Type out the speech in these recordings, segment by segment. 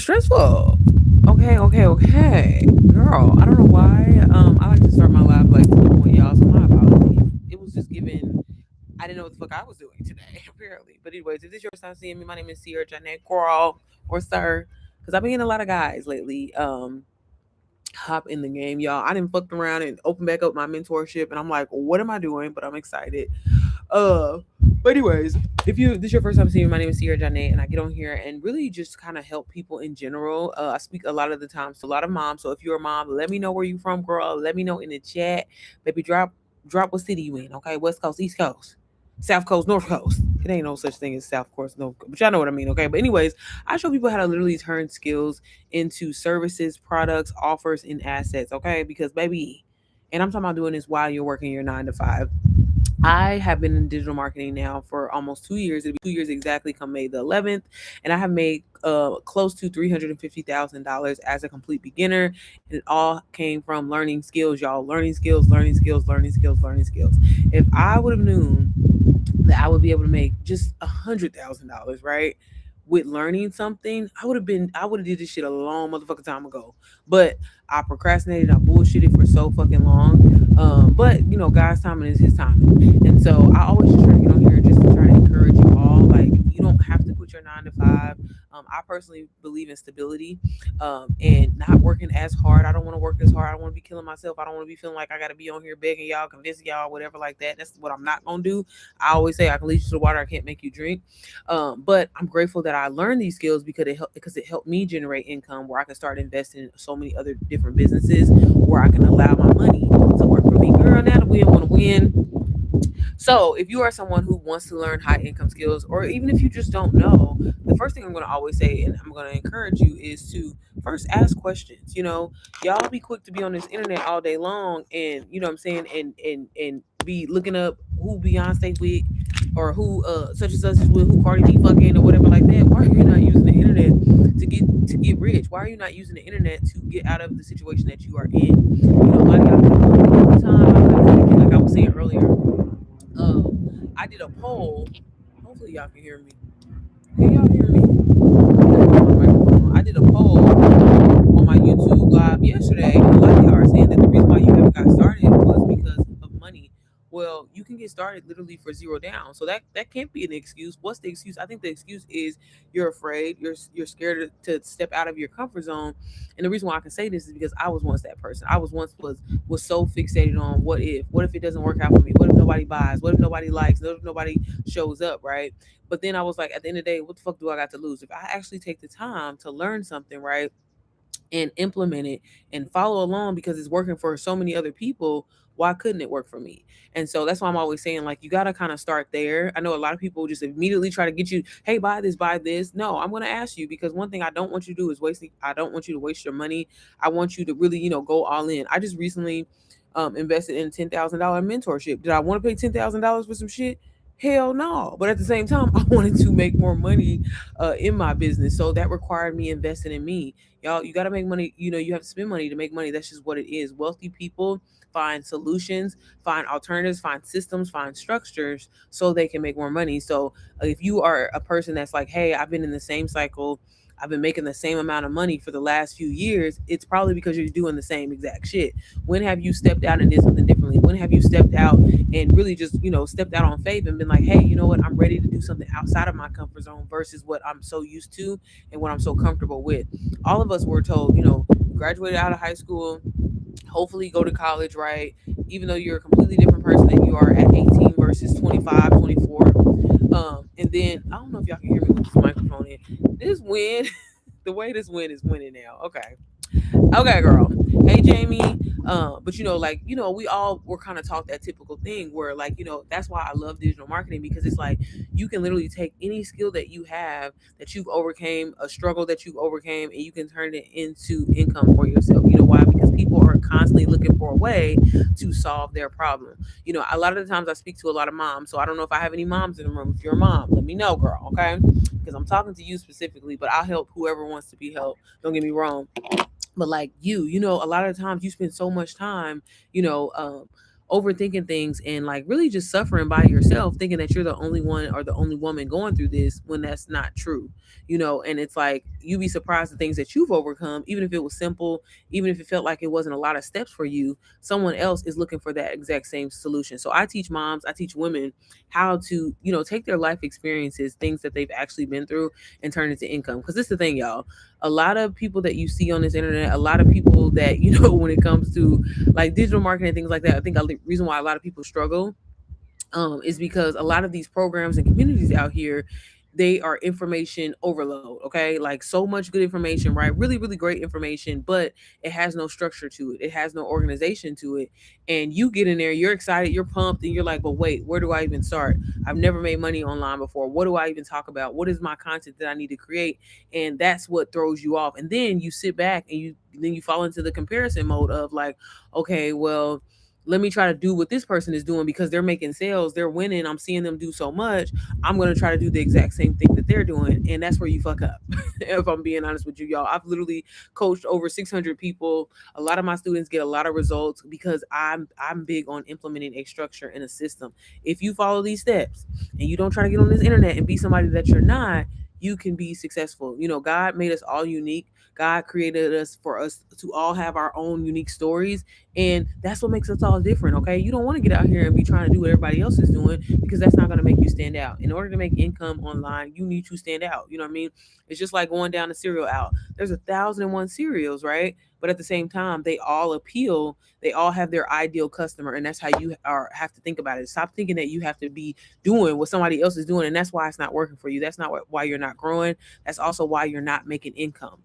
Stressful. Okay. Girl, I don't know why. I like to start my live like to the point, y'all. So my apologies. It was just given. I didn't know what the fuck I was doing today, apparently. But anyways, if this is your first time seeing me, my name is Sierra Janet Coral or Sir, because I've been getting a lot of guys lately. Hop in the game, y'all. I didn't fucked around and open back up my mentorship, and I'm like, what am I doing? But I'm excited. Uh, but anyways, if you this is your first time seeing me, my name is Sierra Janae, and I get on here and really just kind of help people in general. I speak a lot of the time to a lot of moms. So if you're a mom, let me know where you from, girl. Let me know in the chat. Baby, drop what city you in, okay? West Coast, East Coast, South Coast, North Coast. It ain't no such thing as South Coast, North Coast, but y'all know what I mean, okay? But anyways, I show people how to literally turn skills into services, products, offers, and assets, okay? Because baby, and I'm talking about doing this while you're working your 9 to 5. I have been in digital marketing now for almost 2 years. It'll be 2 years exactly come May the 11th. And I have made close to $350,000 as a complete beginner. And it all came from learning skills, y'all. Learning skills, learning skills, learning skills, learning skills. If I would have known that I would be able to make just $100,000, right? With learning something, I would have did this shit a long motherfucking time ago. But I procrastinated, I bullshitted for so fucking long. But God's timing is his timing. And so I always just try to get on here just to try to encourage you all. Like, you don't have to quit your 9 to 5. I personally believe in stability, and not working as hard. I don't want to work as hard. I don't want to be killing myself. I don't want to be feeling like I got to be on here begging y'all, convincing y'all, whatever like that. That's what I'm not gonna do. I always say I can lead you to the water. I can't make you drink. But I'm grateful that I learned these skills because it helped me generate income where I can start investing in so many other different businesses where I can allow my money to work for me. Girl, now that we want to win. So, if you are someone who wants to learn high income skills, or even if you just don't know, the first thing I'm going to always say, and I'm going to encourage you, is to first ask questions. Y'all be quick to be on this internet all day long, and you know what I'm saying, and be looking up who Beyonce with, or who such and such is with, who Cardi B fucking, or whatever like that. Why are you not using the internet to get rich? Why are you not using the internet to get out of the situation that you are in? A lot of y'all be like, all the time. Like I was saying earlier, I did a poll. Hopefully y'all can hear me. Can y'all hear me? I did a poll on my YouTube live yesterday, and a lot of y'all are saying that the reason why you haven't got started was because of money. Well, you can get started literally for zero down, so that can't be an excuse. What's the excuse? I think the excuse is you're afraid, you're scared to step out of your comfort zone. And the reason why I can say this is because I was once that person. I was once was so fixated on what if it doesn't work out for me? What if nobody buys? What if nobody likes? What if nobody shows up, right? But then I was like, at the end of the day, what the fuck do I got to lose? If I actually take the time to learn something, right, and implement it and follow along because it's working for so many other people, why couldn't it work for me? And so that's why I'm always saying, like, you got to kind of start there. I know a lot of people just immediately try to get you, hey, buy this, buy this. No, I'm going to ask you, because one thing I don't want you to do is I don't want you to waste your money. I want you to really, go all in. I just recently invested in $10,000 mentorship. Did I want to pay $10,000 for some shit? Hell no. But at the same time, I wanted to make more money in my business. So that required me investing in me. Y'all, you got to make money. You have to spend money to make money. That's just what it is. Wealthy people find solutions, find alternatives, find systems, find structures so they can make more money. So if you are a person that's like, hey, I've been in the same cycle, I've been making the same amount of money for the last few years, it's probably because you're doing the same exact shit. When have you stepped out and did something differently? When have you stepped out and really just, stepped out on faith and been like, hey, you know what? I'm ready to do something outside of my comfort zone versus what I'm so used to and what I'm so comfortable with. All of us were told, graduated out of high school, hopefully go to college, right? Even though you're a completely different person than you are at 18 versus 25, 24. And then I don't know if y'all can hear me with this microphone in. This wind, the way this wind is winning now. Okay. Okay, girl. Hey, Jamie. But like, we all were kind of taught that typical thing where, like, that's why I love digital marketing, because it's like you can literally take any skill that you have, that you've overcame, a struggle that you overcame, and you can turn it into income for yourself. You know why? Because people are constantly looking for a way to solve their problem. A lot of the times I speak to a lot of moms, so I don't know if I have any moms in the room. If you're a mom, let me know, girl, okay? Because I'm talking to you specifically, but I'll help whoever wants to be helped. Don't get me wrong. But like a lot of times you spend so much time, you know, um, overthinking things and like really just suffering by yourself, thinking that you're the only one or the only woman going through this when that's not true, you know. And it's like you be surprised the things that you've overcome, even if it was simple, even if it felt like it wasn't a lot of steps for you, someone else is looking for that exact same solution. So I teach moms, I teach women how to, you know, take their life experiences, things that they've actually been through, and turn it into income. Because this is the thing, y'all, a lot of people that you see on this internet, a lot of people that, you know, when it comes to like digital marketing and things like that, I think the reason why a lot of people struggle is because a lot of these programs and communities out here, they are information overload. Okay, like so much good information, right? Really, really great information, but it has no structure to it. It has no organization to it. And you get in there, you're excited, you're pumped, and you're like, but wait, where do I even start? I've never made money online before. What do I even talk about? What is my content that I need to create? And that's what throws you off. And then you sit back and you fall into the comparison mode of like, okay, well, let me try to do what this person is doing because they're making sales, they're winning, I'm seeing them do so much. I'm going to try to do the exact same thing that they're doing. And that's where you fuck up. If I'm being honest with you, y'all, I've literally coached over 600 people. A lot of my students get a lot of results because I'm big on implementing a structure and a system. If you follow these steps and you don't try to get on this internet and be somebody that you're not, you can be successful. You know, God made us all unique. God created us for us to all have our own unique stories, and that's what makes us all different. Okay, you don't want to get out here and be trying to do what everybody else is doing because that's not going to make you stand out. In order to make income online, you need to stand out. You know what I mean? It's just like going down the cereal aisle. There's 1,001 cereals, right? But at the same time, they all appeal. They all have their ideal customer, and that's how you are have to think about it. Stop thinking that you have to be doing what somebody else is doing, and that's why it's not working for you. That's not why you're not growing. That's also why you're not making income.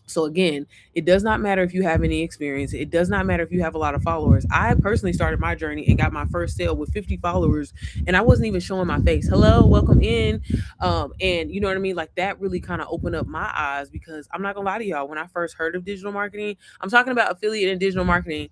So again, it does not matter if you have any experience. It does not matter if you have a lot of followers. I personally started my journey and got my first sale with 50 followers, and I wasn't even showing my face. Hello, welcome in. And you know what I mean? Like that really kind of opened up my eyes because I'm not gonna lie to y'all. When I first heard of digital marketing, I'm talking about affiliate and digital marketing.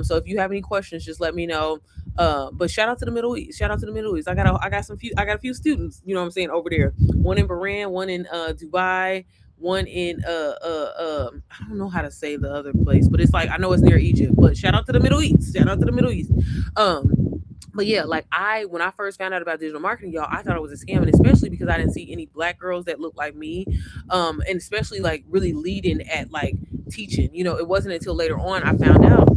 So if you have any questions, just let me know. But shout out to the Middle East. Shout out to the Middle East. I got a few students, you know what I'm saying, over there. One in Bahrain, one in Dubai, one in I don't know how to say the other place, but it's like I know it's near Egypt. But shout out to the Middle East. Shout out to the Middle East. But yeah, like when I first found out about digital marketing, y'all, I thought it was a scam, and especially because I didn't see any black girls that looked like me, and especially like really leading at like teaching. You know, it wasn't until later on I found out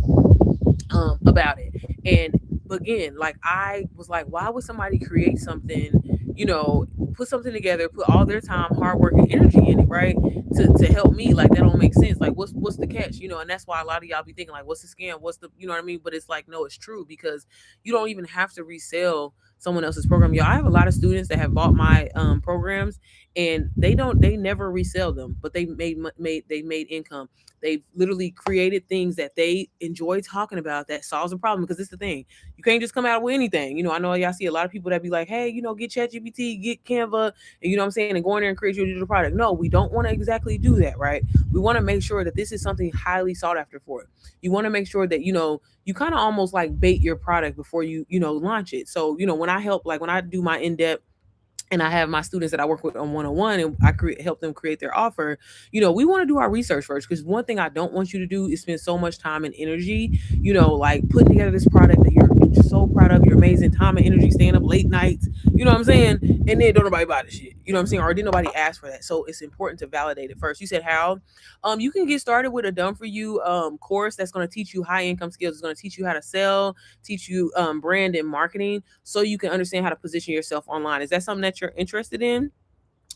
about it. And again, like I was like, why would somebody create something, you know, put something together, put all their time, hard work, and energy in it, right? To help me. Like that don't make sense. Like what's the catch? You know, and that's why a lot of y'all be thinking like, what's the scam? What's the, you know what I mean? But it's like, no, it's true because you don't even have to resell someone else's program. Y'all, I have a lot of students that have bought my programs and they never resell them, but they made income. They've literally created things that they enjoy talking about that solves a problem. Because it's the thing, you can't just come out with anything. You know, I know y'all see a lot of people that be like, hey, you know, get ChatGPT, get Canva, and you know what I'm saying, and go in there and create your digital product. No, we don't want to exactly do that, right? We want to make sure that this is something highly sought after for it. You want to make sure that, you know, you kind of almost like bait your product before you know, launch it. So, you know, when I help, like when I do my in-depth and I have my students that I work with on one-on-one and help them create their offer, you know, we want to do our research first. Because one thing I don't want you to do is spend so much time and energy, you know, like putting together this product that you're just so proud of, your amazing time and energy, staying up late nights, you know what I'm saying? And then don't nobody buy the shit, you know what I'm saying? Or didn't nobody ask for that. So it's important to validate it first. You said how? You can get started with a done for you course that's going to teach you high income skills. It's going to teach you how to sell, teach you brand and marketing so you can understand how to position yourself online. Is that something that you're interested in?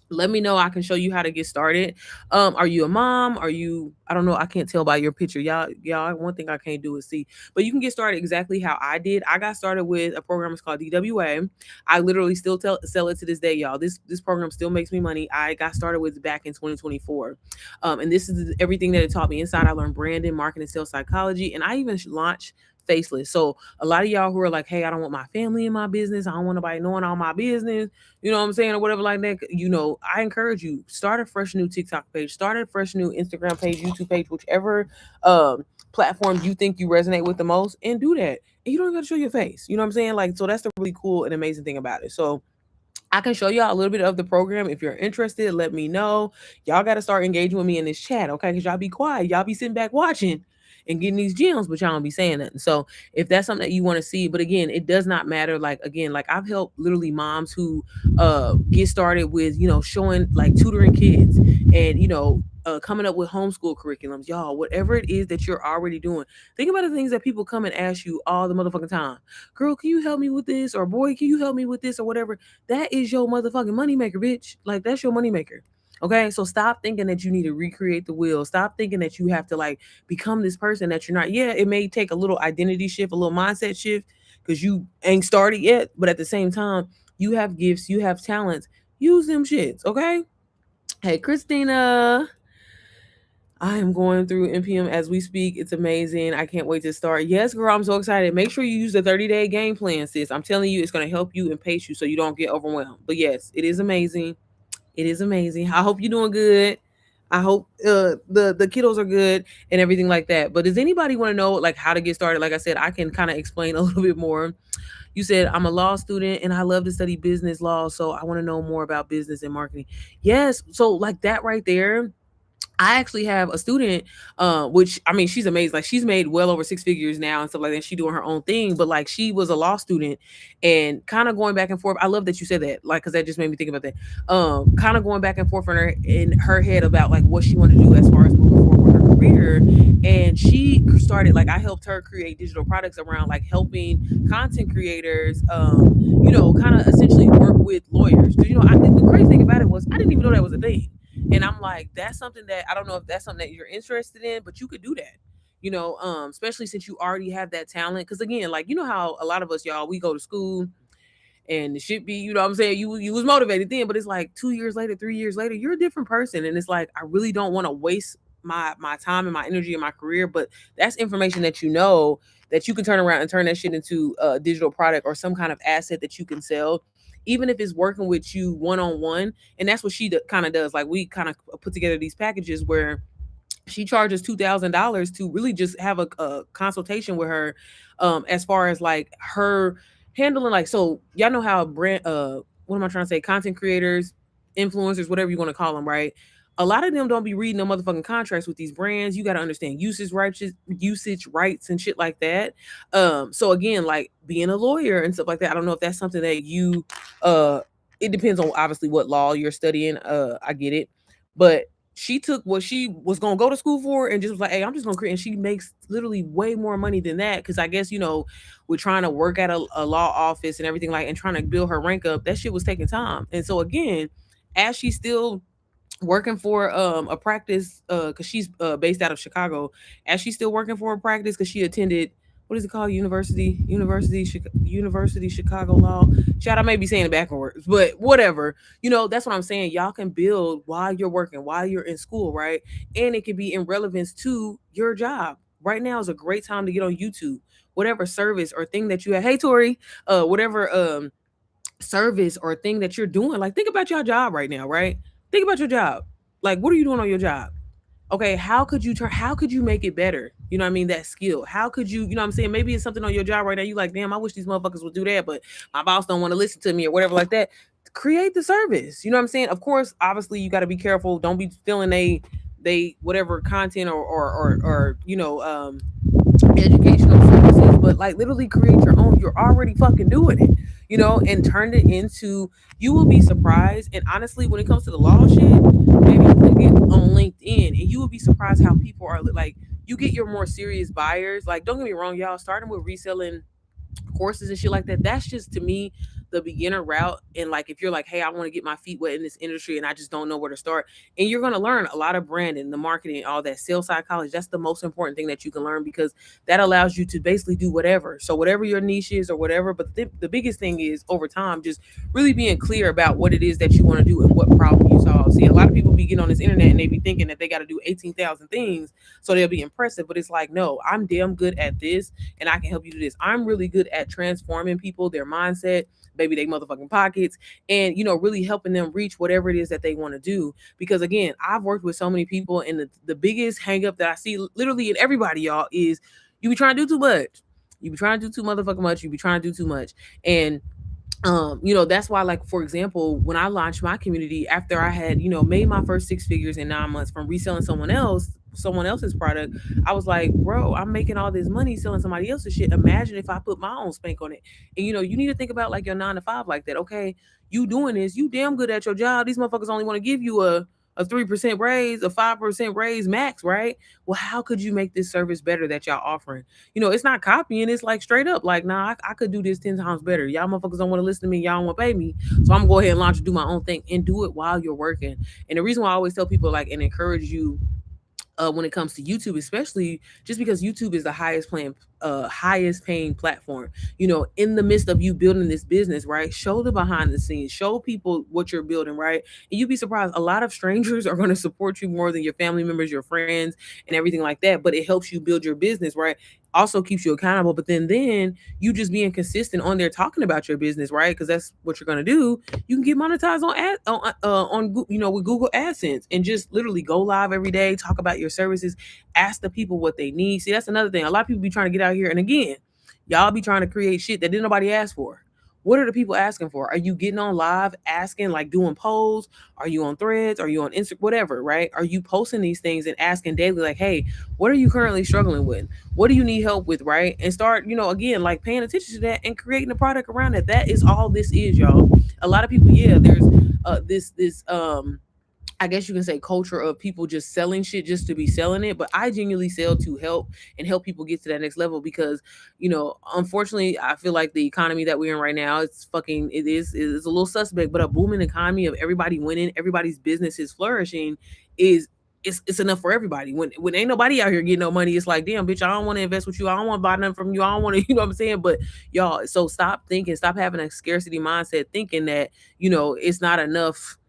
Let me know. I can show you how to get started. Are you a mom? Are you, I don't know, I can't tell by your picture. Y'all, one thing I can't do is see. But you can get started exactly how I did. I got started with a program, it's called DWA. I literally still sell it to this day, y'all. This program still makes me money. I got started with back in 2024. And this is everything that it taught me. Inside, I learned branding, marketing, sales psychology, and I even launched Faceless. So a lot of y'all who are like, hey, I don't want my family in my business. I don't want nobody knowing all my business, you know what I'm saying, or whatever like that. You know, I encourage you, start a fresh new TikTok page, start a fresh new Instagram page, YouTube page, whichever platform you think you resonate with the most, and do that. And you don't got to show your face. You know what I'm saying? Like, so that's the really cool and amazing thing about it. So I can show y'all a little bit of the program. If you're interested, let me know. Y'all got to start engaging with me in this chat, okay? Because y'all be quiet. Y'all be sitting back watching. and getting these gems, but y'all don't be saying nothing. So if that's something that you want to see, but again, it does not matter. Like again, like I've helped literally moms who get started with, showing like tutoring kids and coming up with homeschool curriculums, y'all, whatever it is that you're already doing. Think about the things that people come and ask you all the motherfucking time. Girl, can you help me with this? Or boy, can you help me with this? Or whatever. That is your motherfucking moneymaker, bitch. Like that's your moneymaker. Okay, so stop thinking that you need to recreate the wheel. Stop thinking that you have to like become this person that you're not. Yeah, it may take a little identity shift, a little mindset shift, because you ain't started yet. But at the same time, you have gifts, you have talents. Use them shits, okay? Hey, Christina. I am going through NPM as we speak. It's amazing. I can't wait to start. Yes, girl, I'm so excited. Make sure you use the 30-day game plan, sis. I'm telling you, it's going to help you and pace you so you don't get overwhelmed. But yes, it is amazing. It is amazing. I hope you're doing good. I hope the kiddos are good and everything like that. But does anybody want to know like how to get started? Like I said, I can kind of explain a little bit more. You said I'm a law student and I love to study business law, so I want to know more about business and marketing. Yes, so like that right there, I actually have a student, which I mean, she's amazing. Like she's made well over six figures now and stuff like that. She's doing her own thing, but like she was a law student and kind of going back and forth. I love that you said that, like, because that just made me think about that. Kind of going back and forth in her head about like what she wanted to do as far as moving forward with her career. And she started like I helped her create digital products around like helping content creators, kind of essentially work with lawyers. Because the crazy thing about it was I didn't even know that was a thing. And I'm like, that's something that I don't know if that's something that you're interested in, but you could do that. Especially since you already have that talent. Because again, like how a lot of us, y'all, we go to school and it should be, what I'm saying, you was motivated then, but it's like 2 years later, 3 years later, you're a different person. And it's like, I really don't want to waste my time and my energy and my career. But that's information that that you can turn around and turn that shit into a digital product or some kind of asset that you can sell, even if it's working with you one on one. And that's what she kind of does. Like we kind of put together these packages where she charges $2,000 to really just have a consultation with her, as far as like her handling, like, so y'all know how brand what am I trying to say, content creators, influencers, whatever you want to call them, right? A lot of them don't be reading no motherfucking contracts with these brands. You got to understand usage rights and shit like that. So again, like being a lawyer and stuff like that, I don't know if that's something that you it depends on obviously what law you're studying. I get it. But she took what she was gonna go to school for and just was like, hey, I'm just gonna create. And she makes literally way more money than that. Because I guess, with trying to work at a law office and everything, like, and trying to build her rank up, that shit was taking time. And so again, as she's still working for a practice, because she's based out of Chicago, as she's still working for a practice because she attended, what is it called, University Chicago Law. Shout, I may be saying it backwards, but whatever. That's what I'm saying. Y'all can build while you're working, while you're in school, right? And it can be in relevance to your job. Right now is a great time to get on YouTube, whatever service or thing that you have. Hey, Tori, whatever service or thing that you're doing. Like, think about your job right now, right? Think about your job. Like, what are you doing on your job? Okay, how could you make it better? You know what I mean? That skill. How could you know what I'm saying? Maybe it's something on your job right now. You like, damn, I wish these motherfuckers would do that, but my boss don't want to listen to me or whatever like that. Create the service. You know what I'm saying? Of course, obviously you got to be careful. Don't be stealing they whatever content or educational services, but like literally create your own. You're already fucking doing it, and turn it into, you will be surprised. And honestly, when it comes to the law shit, maybe you can get on LinkedIn and you will be surprised how people are like, you get your more serious buyers. Like, don't get me wrong, y'all, starting with reselling courses and shit like that, that's just, to me, the beginner route. And like, if you're like, hey, I want to get my feet wet in this industry and I just don't know where to start, and you're going to learn a lot of branding, the marketing, all that sales psychology. That's the most important thing that you can learn, because that allows you to basically do whatever. So whatever your niche is or whatever. But the biggest thing is, over time, just really being clear about what it is that you want to do and what problem you solve. See, a lot of people be getting on this internet and they be thinking that they got to do 18,000 things so they'll be impressive. But it's like, no, I'm damn good at this and I can help you do this. I'm really good at transforming people, their mindset, baby, they motherfucking pockets, and really helping them reach whatever it is that they want to do. Because again, I've worked with so many people, and the biggest hang up that I see literally in everybody, y'all, is you be trying to do too much. You be trying to do too motherfucking much. You be trying to do too much. And that's why, like, for example, when I launched my community, after I had, made my first six figures in 9 months from reselling someone else, someone else's product, I was like, bro, I'm making all this money selling somebody else's shit. Imagine if I put my own spank on it. And you need to think about like your 9 to 5 like that. Okay, you doing this, you damn good at your job. These motherfuckers only want to give you a 3% raise, a 5% raise max, right? Well, how could you make this service better that y'all offering? It's not copying, it's like straight up, like, nah, I could do this 10 times better. Y'all motherfuckers don't want to listen to me, y'all don't want to pay me. So I'm gonna go ahead and launch and do my own thing and do it while you're working. And the reason why I always tell people like and encourage you when it comes to YouTube, especially just because YouTube is the highest paying platform. In the midst of you building this business, right? Show the behind the scenes, show people what you're building, right? And you'd be surprised. A lot of strangers are going to support you more than your family members, your friends, and everything like that. But it helps you build your business, right? Also keeps you accountable. But then you just being consistent on there talking about your business, right? Because that's what you're gonna do. You can get monetized on with Google AdSense and just literally go live every day, talk about your services, ask the people what they need. See, that's another thing. A lot of people be trying to get out here, and again, y'all be trying to create shit that didn't nobody ask for. What are the people asking for? Are you getting on live asking, like doing polls? Are you on threads? Are you on Instagram? Whatever, right? Are you posting these things and asking daily, like, hey, what are you currently struggling with? What do you need help with, right? And start, again, like paying attention to that and creating a product around it. That is all this is, y'all. A lot of people, yeah, there's this I guess you can say culture of people just selling shit just to be selling it. But I genuinely sell to help and help people get to that next level because, unfortunately, I feel like the economy that we're in right now, it is a little suspect, but a booming economy of everybody winning, everybody's business is flourishing is it's enough for everybody. When ain't nobody out here getting no money, it's like, damn, bitch, I don't want to invest with you. I don't want to buy nothing from you. I don't want to, you know what I'm saying? But y'all, so stop having a scarcity mindset, thinking that, it's not enough,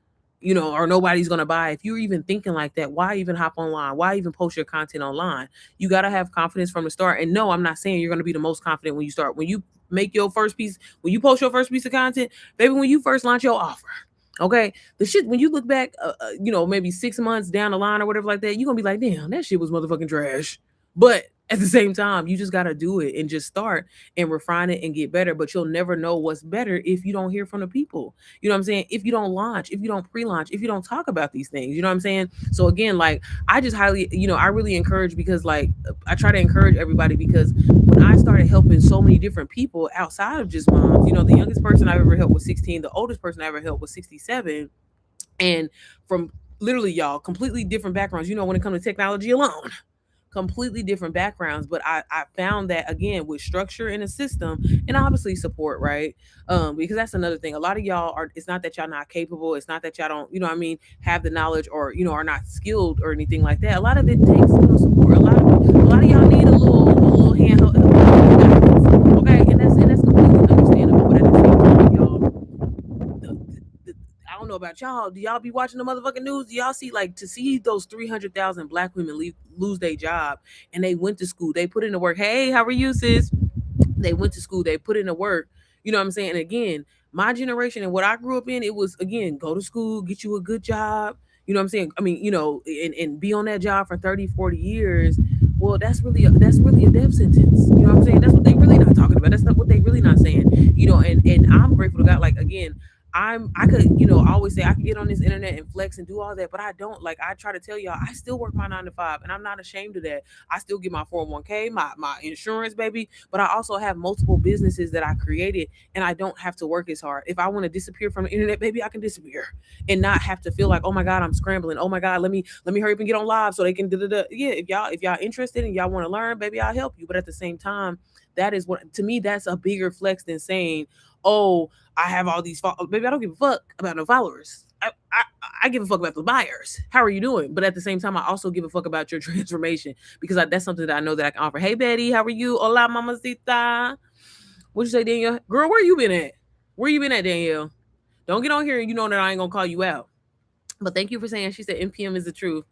or nobody's gonna buy. If you're even thinking like that, why even hop online? Why even post your content online? You gotta have confidence from the start. And no, I'm not saying you're gonna be the most confident when you start. When you make your first piece, when you post your first piece of content, baby, when you first launch your offer. Okay, the shit when you look back, maybe 6 months down the line or whatever like that, you're gonna be like, damn, that shit was motherfucking trash. But at the same time, you just gotta do it and just start and refine it and get better. But you'll never know what's better if you don't hear from the people. You know what I'm saying? If you don't launch, if you don't pre-launch, if you don't talk about these things, you know what I'm saying? So again, like I just highly, I really encourage because like I try to encourage everybody because when I started helping so many different people outside of just moms, the youngest person I've ever helped was 16, the oldest person I ever helped was 67. And from literally y'all completely different backgrounds, when it comes to technology alone, completely different backgrounds. But I found that again with structure and a system and obviously support, right? Because that's another thing. A lot of y'all are, it's not that y'all not capable, it's not that y'all don't, what I mean, have the knowledge or are not skilled or anything like that. A lot of it takes support. A lot of y'all need a little handheld, okay, and that's completely understandable. But at the same time, y'all, I don't know about y'all. Do y'all be watching the motherfucking news? Do y'all see, like, to see those 300,000 black women lose their job and they went to school, they put in the work. Hey, how are you, sis? They went to school, they put in the work. You know what I'm saying? And again, my generation and what I grew up in, it was again, go to school, get you a good job. You know what I'm saying? I mean, and be on that job for 30, 40 years. Well, that's really a death sentence. You know what I'm saying? That's what they really not talking about. That's not what they really not saying. And I'm grateful to God. Like again, I could, I always say I could get on this internet and flex and do all that, but I don't. Like I try to tell y'all, I still work my 9 to 5 and I'm not ashamed of that. I still get my 401k, my insurance, baby. But I also have multiple businesses that I created and I don't have to work as hard. If I want to disappear from the internet, baby, I can disappear and not have to feel like, oh my God, I'm scrambling. Oh my God, let me hurry up and get on live so they can da. Yeah, if y'all interested and y'all want to learn, baby, I'll help you. But at the same time, that is what to me that's a bigger flex than saying, oh, I have all these followers. Baby, I don't give a fuck about no followers. I give a fuck about the buyers. How are you doing? But at the same time, I also give a fuck about your transformation because that's something that I know that I can offer. Hey, Betty, how are you? Hola, mamacita. What you say, Danielle? Girl, where you been at? Where you been at, Danielle? Don't get on here and you know that I ain't gonna call you out. But thank you for saying. She said NPM is the truth.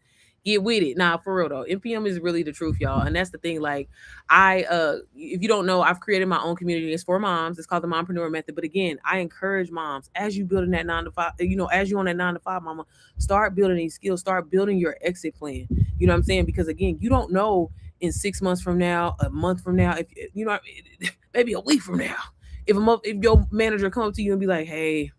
Get with it. Nah, for real though. NPM is really the truth, y'all. And that's the thing. Like, if you don't know, I've created my own community. It's for moms. It's called the Mompreneur Method. But again, I encourage moms as you building that 9 to 5, as you on that 9 to 5, mama, start building these skills, start building your exit plan. You know what I'm saying? Because again, you don't know in 6 months from now, a month from now, if maybe a week from now, if your manager come up to you and be like, hey,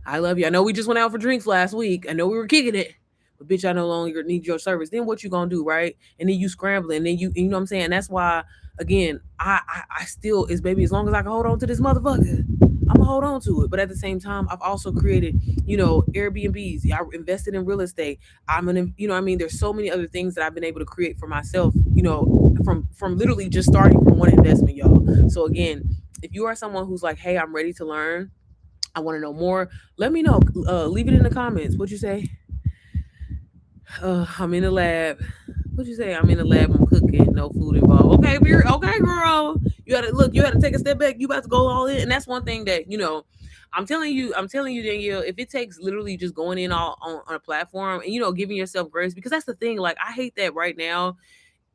I love you. I know we just went out for drinks last week. I know we were kicking it, but bitch, I no longer need your service. Then what you gonna do, right? And then you scrambling, and then you know what I'm saying. And that's why, again, I still is baby. As long as I can hold on to this motherfucker, I'm gonna hold on to it. But at the same time, I've also created, Airbnbs. I invested in real estate. I'm gonna, I mean, there's so many other things that I've been able to create for myself. From literally just starting from one investment, y'all. So again, if you are someone who's like, hey, I'm ready to learn, I want to know more, let me know. Leave it in the comments. What you say? I'm in the lab. What you say? I'm in the lab. I'm cooking. No food involved. Okay, okay, girl. You gotta look. You gotta take a step back. You about to go all in, and that's one thing that I'm telling you. I'm telling you, Danielle. If it takes literally just going in all on a platform and giving yourself grace, because that's the thing. Like I hate that right now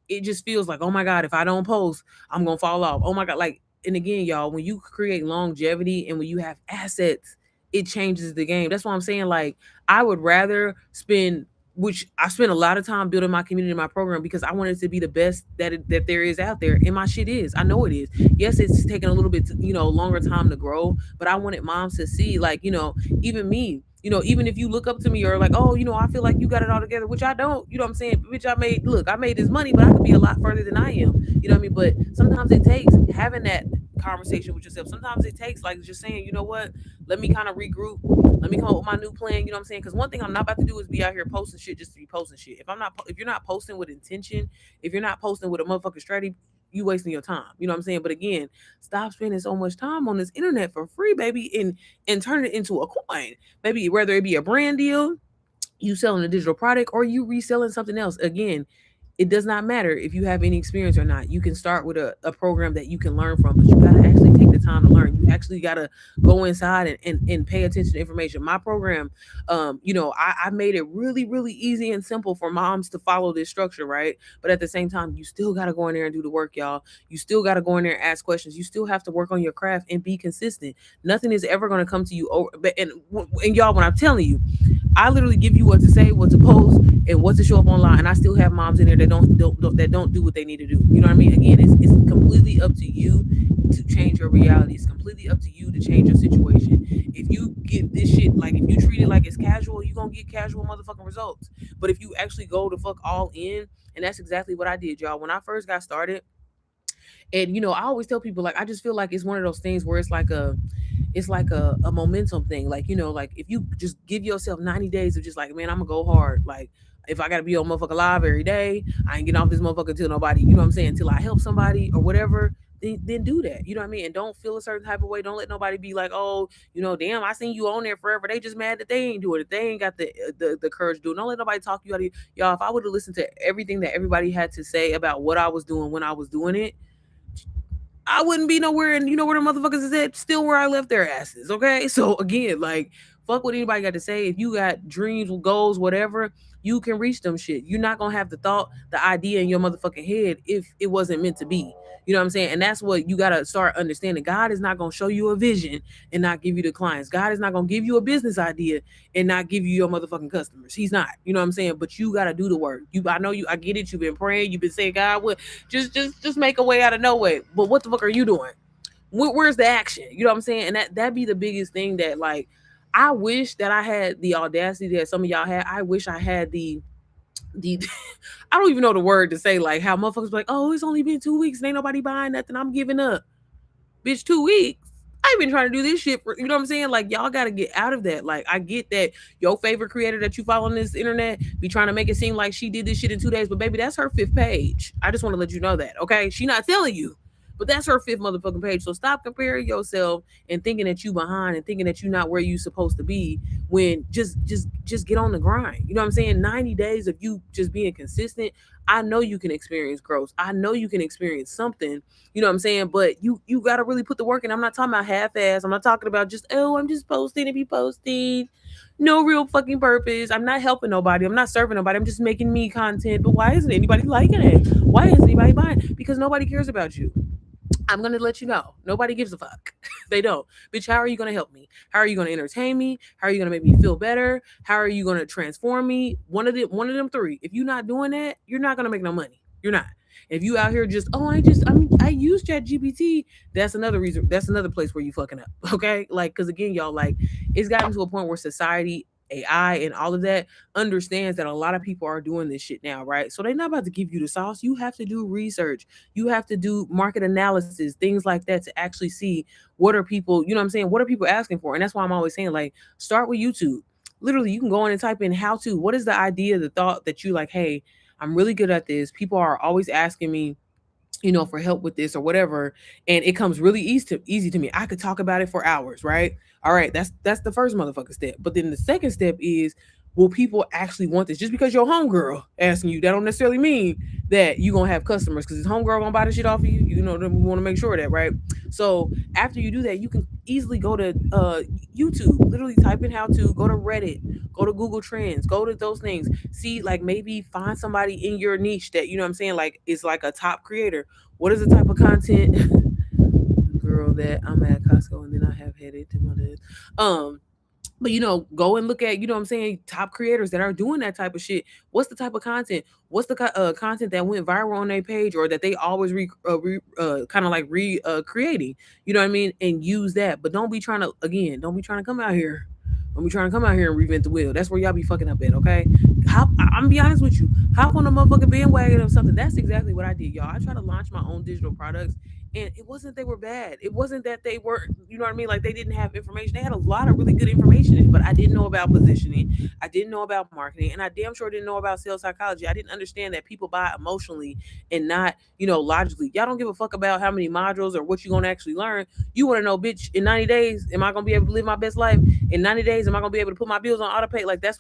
it just feels like, oh my God, if I don't post, I'm gonna fall off. Oh my God. Like, and again, y'all, when you create longevity and when you have assets, it changes the game. That's why I'm saying, like, I would rather spend, which I spend a lot of time building my community, my program, because I want it to be the best that there is out there. And my shit is. I know it is. Yes, it's taking a little bit, longer time to grow, but I wanted moms to see, like, even me, even if you look up to me or like, oh, I feel like you got it all together, which I don't, you know what I'm saying? Which I made this money, but I could be a lot further than I am. You know what I mean? But sometimes it takes having that conversation with yourself. Sometimes it takes like just saying, you know what? Let me kind of regroup. Let me come up with my new plan. You know what I'm saying? Because one thing I'm not about to do is be out here posting shit just to be posting shit. If you're not posting with intention, if you're not posting with a motherfucking strategy, you wasting your time. You know what I'm saying? But again, stop spending so much time on this internet for free, baby, and turn it into a coin. Maybe whether it be a brand deal, you selling a digital product, or you reselling something else. Again, it does not matter if you have any experience or not. You can start with a program that you can learn from, but you got to actually take the time to learn. You actually got to go inside and pay attention to information. My program, I made it really, really easy and simple for moms to follow this structure, right? But at the same time, you still got to go in there and do the work, y'all. You still got to go in there and ask questions. You still have to work on your craft and be consistent. Nothing is ever going to come to you over. And y'all, when I'm telling you, I literally give you what to say, what to post, and what to show up online. And I still have moms in there that don't do what they need to do. You know what I mean? Again, it's completely up to you to change your reality. It's completely up to you to change your situation. If you get this shit, like if you treat it like it's casual, you're gonna get casual motherfucking results. But if you actually go to fuck all in, and that's exactly what I did, y'all. When I first got started, and I always tell people, like, I just feel like it's one of those things where it's like a momentum thing. Like, like if you just give yourself 90 days of just like, man, I'm gonna go hard. Like, if I gotta be on motherfucker live every day, I ain't getting off this motherfucker until nobody, you know what I'm saying, until I help somebody or whatever. Then do that. You know what I mean? And don't feel a certain type of way. Don't let nobody be like, oh, damn, I seen you on there forever. They just mad that they ain't doing it. They ain't got the courage to do it. Don't let nobody talk you out of it. Y'all, if I would have listened to everything that everybody had to say about what I was doing when I was doing it, I wouldn't be nowhere, and you know where the motherfuckers is at? Still where I left their asses. Okay. So again, like, fuck what anybody got to say. If you got dreams, goals, whatever, you can reach them shit. You're not gonna have the thought, the idea in your motherfucking head if it wasn't meant to be. You know what I'm saying? And that's what you gotta start understanding. God is not gonna show you a vision and not give you the clients. God is not gonna give you a business idea and not give you your motherfucking customers. He's not. You know what I'm saying? But you gotta do the work. I know you. I get it. You've been praying. You've been saying, God, what? Just make a way out of no way. But what the fuck are you doing? Where's the action? You know what I'm saying? And that be the biggest thing that, like, I wish that I had the audacity that some of y'all had. I wish I had the I don't even know the word to say, like how motherfuckers be like, oh, it's only been 2 weeks and ain't nobody buying nothing. I'm giving up. Bitch, 2 weeks. I've been trying to do this shit for, you know what I'm saying? Like, y'all got to get out of that. Like, I get that your favorite creator that you follow on this internet be trying to make it seem like she did this shit in 2 days, but baby, that's her fifth page. I just want to let you know that, okay? She not telling you, but that's her fifth motherfucking page. So stop comparing yourself and thinking that you behind and thinking that you're not where you supposed to be, when just get on the grind. You know what I'm saying? 90 days of you just being consistent. I know you can experience growth. I know you can experience something. You know what I'm saying? But you gotta really put the work in. I'm not talking about half ass. I'm not talking about just, oh, I'm just posting to be posting. No real fucking purpose. I'm not helping nobody. I'm not serving nobody. I'm just making me content. But why isn't anybody liking it? Why isn't anybody buying? Because nobody cares about you. I'm gonna let you know. Nobody gives a fuck. They don't. Bitch, how are you gonna help me? How are you gonna entertain me? How are you gonna make me feel better? How are you gonna transform me? One of them three. If you're not doing that, you're not gonna make no money. You're not. If you out here just, oh, I use Chat GPT, that's another reason. That's another place where you fucking up. Okay? Like, cause again, y'all, like, it's gotten to a point where society, AI and all of that understands that a lot of people are doing this shit now, right? So they're not about to give you the sauce. You have to do research. You have to do market analysis, things like that to actually see what are people, you know what I'm saying? What are people asking for? And that's why I'm always saying, like, start with YouTube. Literally, you can go in and type in how to. What is the idea, the thought that you like, hey, I'm really good at this. People are always asking me, for help with this or whatever, and it comes really easy to me. I could talk about it for hours, right? All right, that's the first motherfucking step. But then the second step is, will people actually want this? Just because your homegirl asking you, that don't necessarily mean that you gonna have customers, because his homegirl gonna buy the shit off of you. We want to make sure of that, right? So after you do that, you can easily go to YouTube, literally type in how to, go to Reddit, go to Google Trends, go to those things, see, like, maybe find somebody in your niche that, you know what I'm saying, like, is like a top creator. What is the type of content? Girl, that I'm at Costco and then I have headed to my desk. But go and look at, you know what I'm saying, top creators that are doing that type of shit. What's the type of content? What's the content that went viral on their page, or that they always kind of like creating? You know what I mean? And use that. But don't be trying to, again, don't be trying to come out here. Don't be trying to come out here and reinvent the wheel. That's where y'all be fucking up at, okay? I'm be honest with you. Hop on a motherfucking bandwagon of something. That's exactly what I did, y'all. I tried to launch my own digital products, and it wasn't they were bad. It wasn't that they were, you know what I mean, like they didn't have information. They had a lot of really good information, but I didn't know about positioning. I didn't know about marketing, and I damn sure didn't know about sales psychology. I didn't understand that people buy emotionally and not, logically. Y'all don't give a fuck about how many modules or what you're gonna actually learn. You want to know, bitch, in 90 days, am I gonna be able to live my best life? In 90 days, am I gonna be able to put my bills on auto pay? Like, that's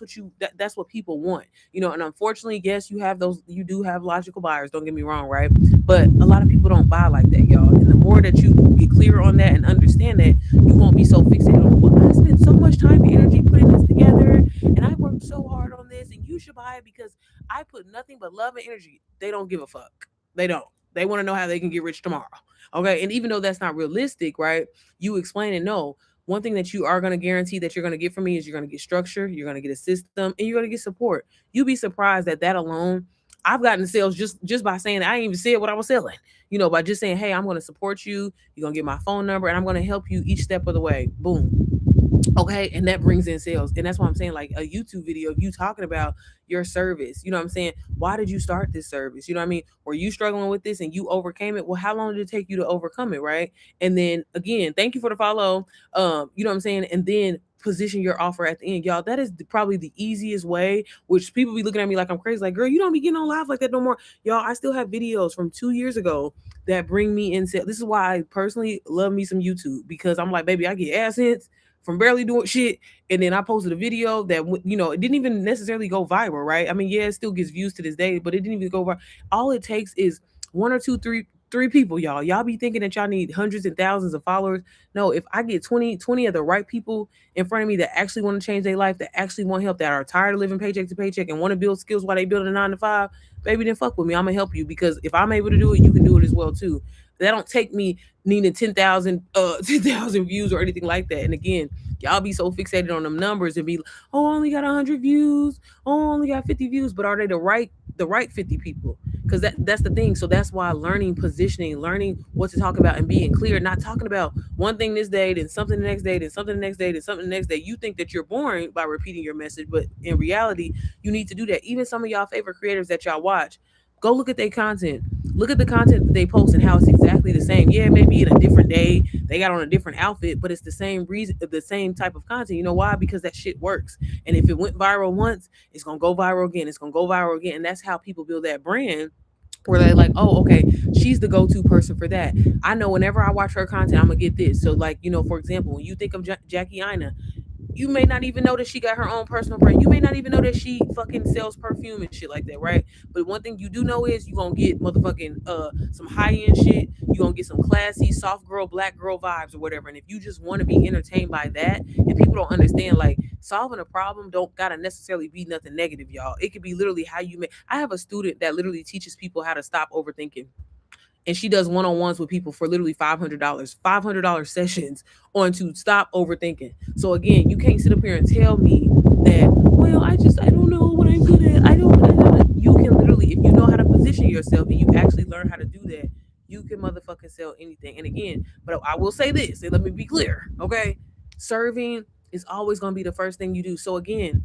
what people want. And unfortunately, yes, you do have logical buyers, don't get me wrong, right? But a lot of people don't buy like that, y'all. And the more that you get clear on that and understand that, you won't be so fixated on, well, I spent so much time and energy putting this together, and I worked so hard on this, and you should buy it because I put nothing but love and energy. They don't give a fuck. They don't. They want to know how they can get rich tomorrow. Okay. And even though that's not realistic, right? You explain and no. One thing that you are going to guarantee that you're going to get from me is you're going to get structure, you're going to get a system, and you're going to get support. You'll be surprised that alone, I've gotten sales just by saying that. I didn't even say what I was selling, by just saying, hey, I'm going to support you. You're going to get my phone number, and I'm going to help you each step of the way. Boom. Okay, and that brings in sales. And that's why I'm saying, like, a YouTube video of you talking about your service. You know what I'm saying? Why did you start this service? You know what I mean? Were you struggling with this and you overcame it? Well, how long did it take you to overcome it, right? And then again, thank you for the follow. You know what I'm saying? And then position your offer at the end. Y'all, that is probably the easiest way, which people be looking at me like I'm crazy, like, girl, you don't be getting on live like that no more. Y'all, I still have videos from 2 years ago that bring me in sales. This is why I personally love me some YouTube, because I'm like, baby, I get AdSense from barely doing shit. And then I posted a video that, it didn't even necessarily go viral, right? I mean, yeah, it still gets views to this day, but it didn't even go viral. All it takes is one or two, three people, y'all. Y'all be thinking that y'all need hundreds and thousands of followers. No, if I get 20 of the right people in front of me that actually want to change their life, that actually want help, that are tired of living paycheck to paycheck and want to build skills while they build a 9 to 5, baby, then fuck with me. I'm gonna help you, because if I'm able to do it, you can do it as well too. That don't take me needing 10,000 views or anything like that. And again, y'all be so fixated on them numbers and be, oh, I only got 100 views, oh, I only got 50 views, but are they the right 50 people? Because that's the thing. So that's why learning positioning, learning what to talk about, and being clear, not talking about one thing this day, then something the next day, then something the next day, then something the next day. You think that you're boring by repeating your message, but in reality, you need to do that. Even some of y'all favorite creators that y'all watch, go look at their content. Look at the content that they post and how it's exactly the same. Yeah, maybe in a different day, they got on a different outfit, but it's the same reason, the same type of content. You know why? Because that shit works. And if it went viral once, it's gonna go viral again. It's gonna go viral again. And that's how people build that brand, where they're like, oh, okay, she's the go-to person for that. I know whenever I watch her content, I'm gonna get this. So, like, for example, when you think of Jackie Ina, you may not even know that she got her own personal brand. You may not even know that she fucking sells perfume and shit like that, right? But one thing you do know is you gonna get motherfucking some high end shit. You gonna get some classy soft girl, black girl vibes or whatever. And if you just want to be entertained by that, and people don't understand, like, solving a problem don't gotta necessarily be nothing negative, y'all. It could be literally how you make. I have a student that literally teaches people how to stop overthinking, and she does one-on-ones with people for literally $500 sessions on to stop overthinking. So again, you can't sit up here and tell me that, well, I don't know what I'm good at. I don't. You can literally, if you know how to position yourself and you actually learn how to do that, you can motherfucking sell anything. And again, but I will say this, and let me be clear, okay? Serving It's always going to be the first thing you do. So again,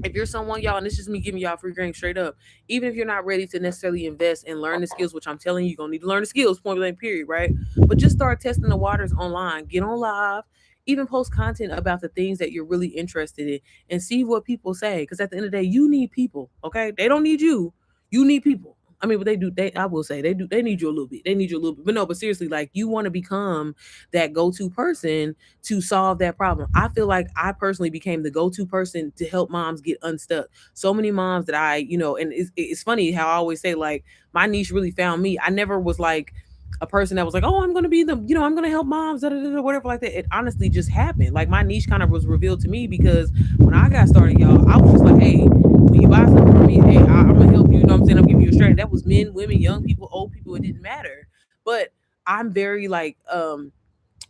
if you're someone, y'all, and this is me giving y'all free game straight up, even if you're not ready to necessarily invest and learn the skills, which I'm telling you, you're gonna need to learn the skills, point blank, period, right? But just start testing the waters online, get on live, even post content about the things that you're really interested in and see what people say. Because at the end of the day, you need people, okay? They don't need you, you need people. I mean, but they do. They, I will say, they need you a little bit. They need you a little bit. But no, but seriously, like you want to become that go-to person to solve that problem. I feel like I personally became the go-to person to help moms get unstuck. So many moms that and it's funny how I always say like my niche really found me. I never was like a person that was like, oh, I'm going to be the, I'm going to help moms, da, da, da, whatever like that. It honestly just happened. Like my niche kind of was revealed to me because when I got started, y'all, I was just like, hey, when you buy something from me, hey, I'm going to help you. You know what I'm saying? I'm giving you a straight. That was men, women, young people, old people. It didn't matter. But I'm very like,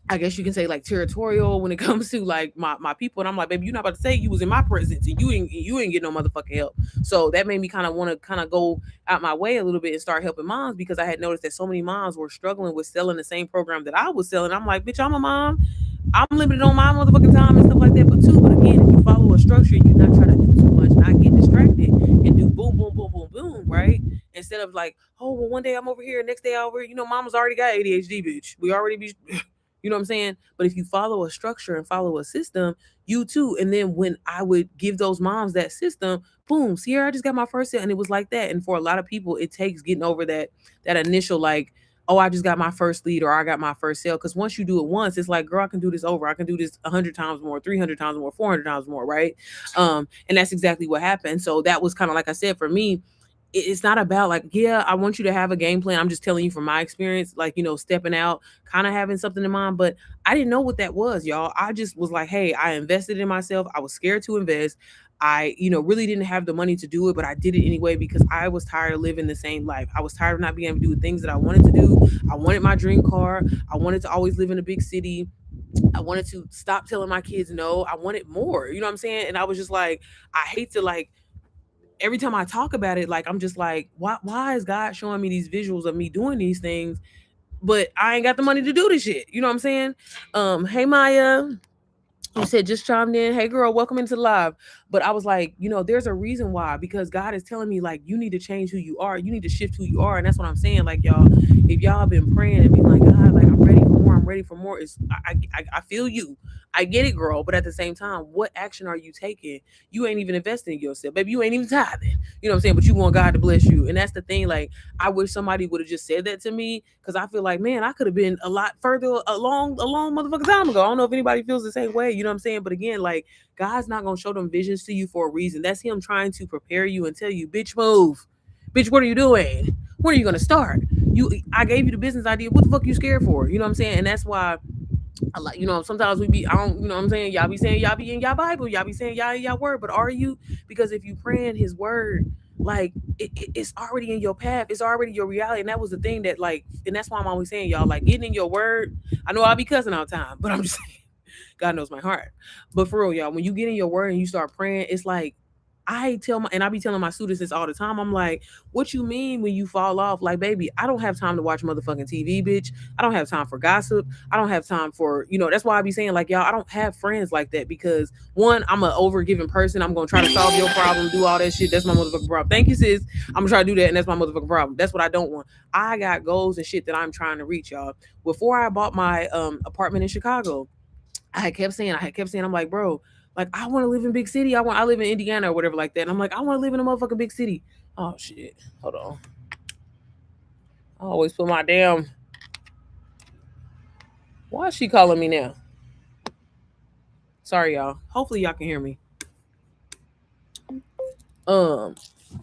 I guess you can say like territorial when it comes to like my people. And I'm like, baby, you're not about to say you was in my presence and you ain't get no motherfucking help. So that made me kind of want to kind of go out my way a little bit and start helping moms because I had noticed that so many moms were struggling with selling the same program that I was selling. I'm like, bitch, I'm a mom. I'm limited on my motherfucking time and stuff like that. But again, if you follow a structure, you not try to do too much, not get distracted and do boom, boom, boom, boom, boom, right? Instead of like, oh, well, one day I'm over here, next day I'm over here. Mama's already got ADHD, bitch. We already be you know what I'm saying? But if you follow a structure and follow a system, you too. And then when I would give those moms that system, boom, Sierra, I just got my first sale. And it was like that. And for a lot of people, it takes getting over that initial like, oh, I just got my first lead or I got my first sale. Because once you do it once, it's like, girl, I can do this over. I can do this 100 times more, 300 times more, 400 times more, right? And that's exactly what happened. So that was kind of like I said, for me, it's not about like, yeah, I want you to have a game plan. I'm just telling you from my experience, like, stepping out, kind of having something in mind. But I didn't know what that was, y'all. I just was like, hey, I invested in myself. I was scared to invest. I, really didn't have the money to do it, but I did it anyway because I was tired of living the same life. I was tired of not being able to do the things that I wanted to do. I wanted my dream car. I wanted to always live in a big city. I wanted to stop telling my kids no. I wanted more. You know what I'm saying? And I was just like, I hate to like every time I talk about it, like I'm just like, why is God showing me these visuals of me doing these things, but I ain't got the money to do this shit? You know what I'm saying? Hey Maya, you said just chimed in. Hey girl, welcome into the live. But I was like, there's a reason why, because God is telling me like you need to change who you are. You need to shift who you are. And that's what I'm saying. Like y'all, if y'all have been praying and be like, God, like I'm ready for more, I'm ready for more. It's I feel you. I get it, girl. But at the same time, what action are you taking? You ain't even investing in yourself. Baby, you ain't even tithing. You know what I'm saying? But you want God to bless you. And that's the thing. Like, I wish somebody would have just said that to me. Cause I feel like, man, I could have been a lot further along a long motherfucking time ago. I don't know if anybody feels the same way. You know what I'm saying? But again, like God's not gonna show them visions to you for a reason. That's him trying to prepare you and tell you, bitch, move. Bitch, what are you doing? When are you gonna start? I gave you the business idea. What the fuck you scared for? You know what I'm saying? And that's why I like, sometimes I don't, what I'm saying? Y'all be saying y'all be in y'all Bible, y'all be saying y'all in y'all word, but are you? Because if you pray in his word, like it's already in your path, it's already your reality. And that was the thing that like, and that's why I'm always saying, y'all, like getting in your word. I know I'll be cussing all the time, but I'm just saying, God knows my heart. But for real, y'all, when you get in your word and you start praying, it's like I be telling my students this all the time. I'm like, what you mean when you fall off? Like, baby, I don't have time to watch motherfucking TV, bitch. I don't have time for gossip. I don't have time for, that's why I be saying, like, y'all, I don't have friends like that because one, I'm an overgiving person. I'm gonna try to solve your problem, do all that shit. That's my motherfucking problem. Thank you, sis. I'm gonna try to do that, and that's my motherfucking problem. That's what I don't want. I got goals and shit that I'm trying to reach, y'all. Before I bought my apartment in Chicago, I kept saying, I'm like, bro, like I want to live in big city. I live in Indiana or whatever like that. And I'm like, I want to live in a motherfucking big city. Oh shit. Hold on. I always put my damn. Why is she calling me now? Sorry, y'all. Hopefully y'all can hear me. Um,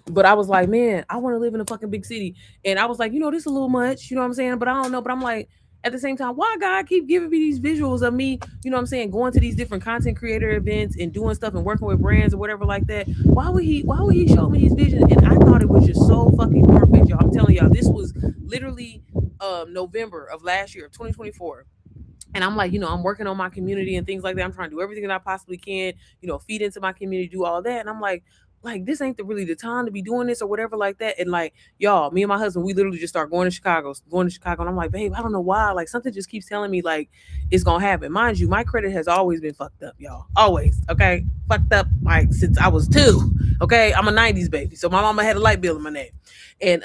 but I was like, man, I want to live in a fucking big city. And I was like, this is a little much, you know what I'm saying? But I don't know. But I'm like, at the same time, why God keep giving me these visuals of me, you know what I'm saying, going to these different content creator events and doing stuff and working with brands or whatever like that? Why would he show me these visions? And I thought it was just so fucking perfect, y'all. I'm telling y'all, this was literally November of last year, 2024. And I'm like, I'm working on my community and things like that. I'm trying to do everything that I possibly can, feed into my community, do all that. And I'm like, like this ain't really the time to be doing this or whatever like that. And like y'all, me and my husband, we literally just start going to Chicago, and I'm like, babe, I don't know why, like something just keeps telling me like it's gonna happen. Mind you, my credit has always been fucked up, y'all, always. Okay, fucked up like since I was 2. Okay, I'm a 90s baby, so my mama had a light bill in my name. And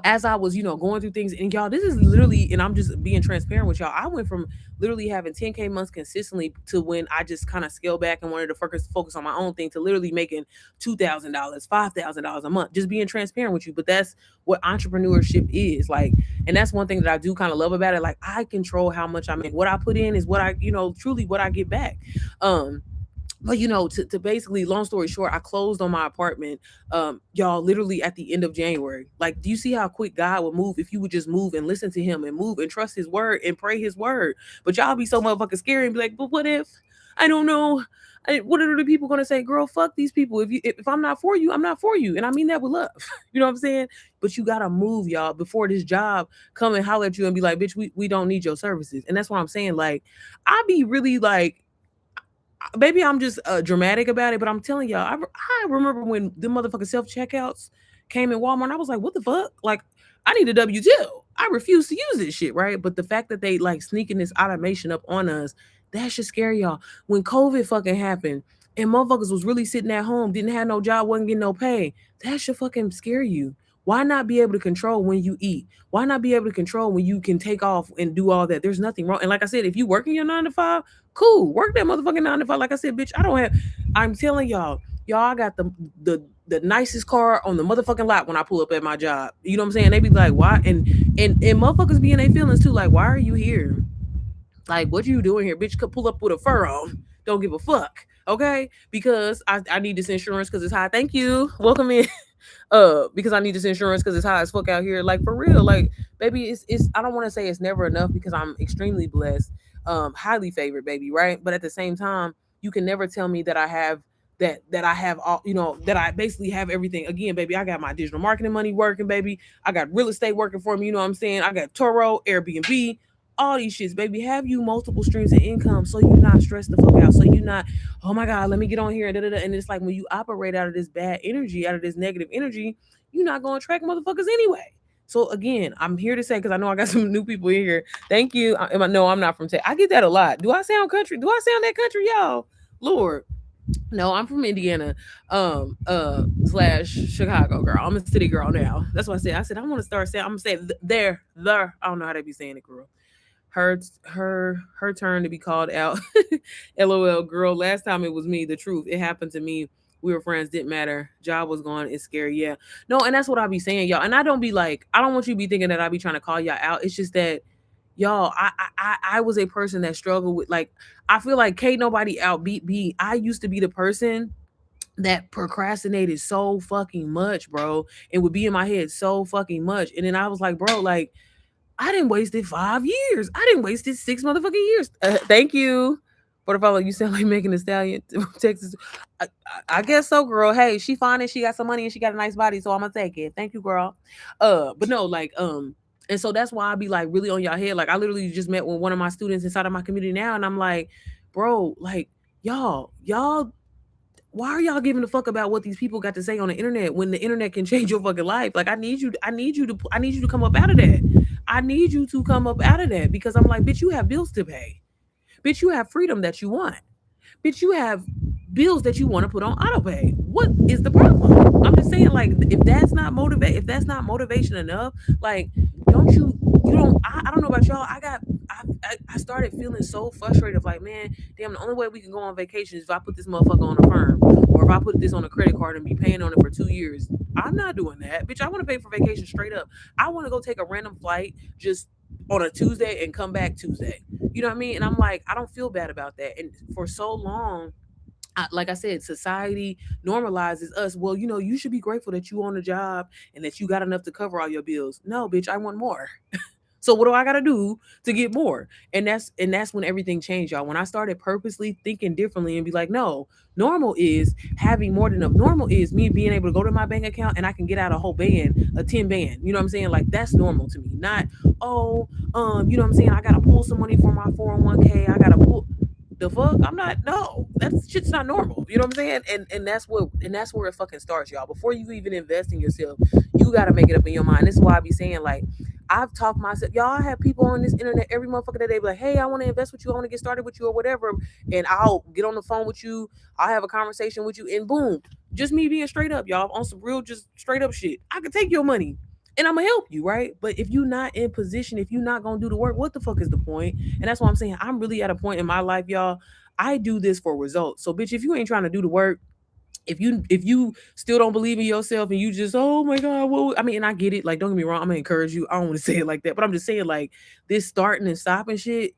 as I was, going through things, and y'all, this is literally, and I'm just being transparent with y'all. I went from literally having 10K months consistently to when I just kind of scaled back and wanted to focus on my own thing to literally making $2,000, $5,000 a month. Just being transparent with you. But that's what entrepreneurship is like, and that's one thing that I do kind of love about it. Like I control how much I make. What I put in is what I, truly what I get back. Um, but to basically, long story short, I closed on my apartment, y'all, literally at the end of January. Like, do you see how quick God would move if you would just move and listen to him and move and trust his word and pray his word? But y'all be so motherfucking scary and be like, but what if? I don't know. What are the people gonna say? Girl, fuck these people. If I'm not for you, I'm not for you, and I mean that with love. You know what I'm saying? But you gotta move, y'all, before this job come and holler at you and be like, bitch, we don't need your services. And that's what I'm saying. Like, I be really like, maybe I'm just dramatic about it, but I'm telling y'all, I remember when the motherfucking self checkouts came in Walmart. And I was like, what the fuck? Like, I need a W-2. I refuse to use this shit, right? But the fact that they like sneaking this automation up on us, that should scare y'all. When COVID fucking happened and motherfuckers was really sitting at home, didn't have no job, wasn't getting no pay, that should fucking scare you. Why not be able to control when you eat? Why not be able to control when you can take off and do all that? There's nothing wrong. And like I said, if you working your 9 to 5, cool. Work that motherfucking 9 to 5. Like I said, bitch, I don't have. I'm telling y'all, I got the nicest car on the motherfucking lot when I pull up at my job. You know what I'm saying? They be like, why? And motherfuckers be in their feelings too. Like, why are you here? Like, what you doing here, bitch? Could pull up with a fur on. Don't give a fuck. Okay, because I need this insurance because it's high. Thank you. Welcome in. Because I need this insurance because it's high as fuck out here. Like for real, like baby, it's I don't want to say it's never enough because I'm extremely blessed, highly favored, baby, right? But at the same time, you can never tell me that I have that I have all, that I basically have everything. Again, baby, I got my digital marketing money working, baby. I got real estate working for me, you know what I'm saying? I got Turo, Airbnb, all these shits, baby. Have you multiple streams of income so you're not stressed the fuck out. So you're not, oh my God, let me get on here and da, da, da. And it's like when you operate out of this bad energy, out of this negative energy, you're not gonna attract motherfuckers anyway. So again, I'm here to say, because I know I got some new people in here. Thank you. No, I'm not from Texas. I get that a lot. Do I sound country? Do I sound that country, y'all? Lord. No, I'm from Indiana, slash Chicago girl. I'm a city girl now. That's what I said. I said I want to start saying. I'm gonna say there. I don't know how they be saying it, girl. Her turn to be called out. LOL, girl. Last time it was me. The truth. It happened to me. We were friends. Didn't matter. Job was gone. It's scary. Yeah. No, and that's what I be saying, y'all. And I don't be like. I don't want you to be thinking that I be trying to call y'all out. It's just that y'all, I was a person that struggled with like I feel like can't nobody outbeat me. I used to be the person that procrastinated so fucking much, bro, and would be in my head so fucking much. And then I was like, bro, like I didn't waste it 5 years. I didn't waste it 6 motherfucking years. Thank you for the follow. You sound like Megan Thee Stallion, Texas. I guess so, girl. Hey, she fine and she got some money and she got a nice body, so I'm gonna take it. Thank you, girl. But no, like and so that's why I be like really on y'all head. Like I literally just met with one of my students inside of my community now, and I'm like, bro, like y'all why are y'all giving a fuck about what these people got to say on the internet when the internet can change your fucking life? Like I need you to come up out of that. I need you to come up out of that because I'm like, bitch, you have bills to pay. Bitch, you have freedom that you want. Bitch, you have bills that you want to put on auto pay. What is the problem? I'm just saying, like, if that's not motivation enough, like, don't you don't I don't know about y'all. I started feeling so frustrated of like, man, damn, the only way we can go on vacation is if I put this motherfucker on a firm or if I put this on a credit card and be paying on it for 2 years. I'm not doing that. Bitch, I want to pay for vacation straight up. I want to go take a random flight just on a Tuesday and come back Tuesday. You know what I mean? And I'm like, I don't feel bad about that. And for so long, like I said, society normalizes us. Well, you should be grateful that you own a job and that you got enough to cover all your bills. No, bitch, I want more. So what do I gotta do to get more? And that's when everything changed, y'all. When I started purposely thinking differently and be like, no, normal is having more than enough. Normal is me being able to go to my bank account and I can get out a whole band, a 10 band. You know what I'm saying? Like that's normal to me. Not, you know what I'm saying? I gotta pull some money for my 401k. I gotta pull The fuck? I'm not, no. That shit's not normal. You know what I'm saying? And that's where it fucking starts, y'all. Before you even invest in yourself, you gotta make it up in your mind. This is why I be saying, like, I've talked myself, y'all. I have people on this internet every motherfucker that they be like, hey, I want to invest with you, I want to get started with you or whatever. And I'll get on the phone with you, I'll have a conversation with you, and boom, just me being straight up, y'all, on some real, just straight up shit. I can take your money and I'm gonna help you, right? But if you're not in position, if you're not gonna do the work, what the fuck is the point? And that's why I'm saying I'm really at a point in my life, y'all. I do this for results. So, bitch, if you ain't trying to do the work, if you still don't believe in yourself and you just, oh my god, well, I mean, and I get it, like, don't get me wrong, I'm gonna encourage you, I don't want to say it like that, but I'm just saying, like, this starting and stopping shit,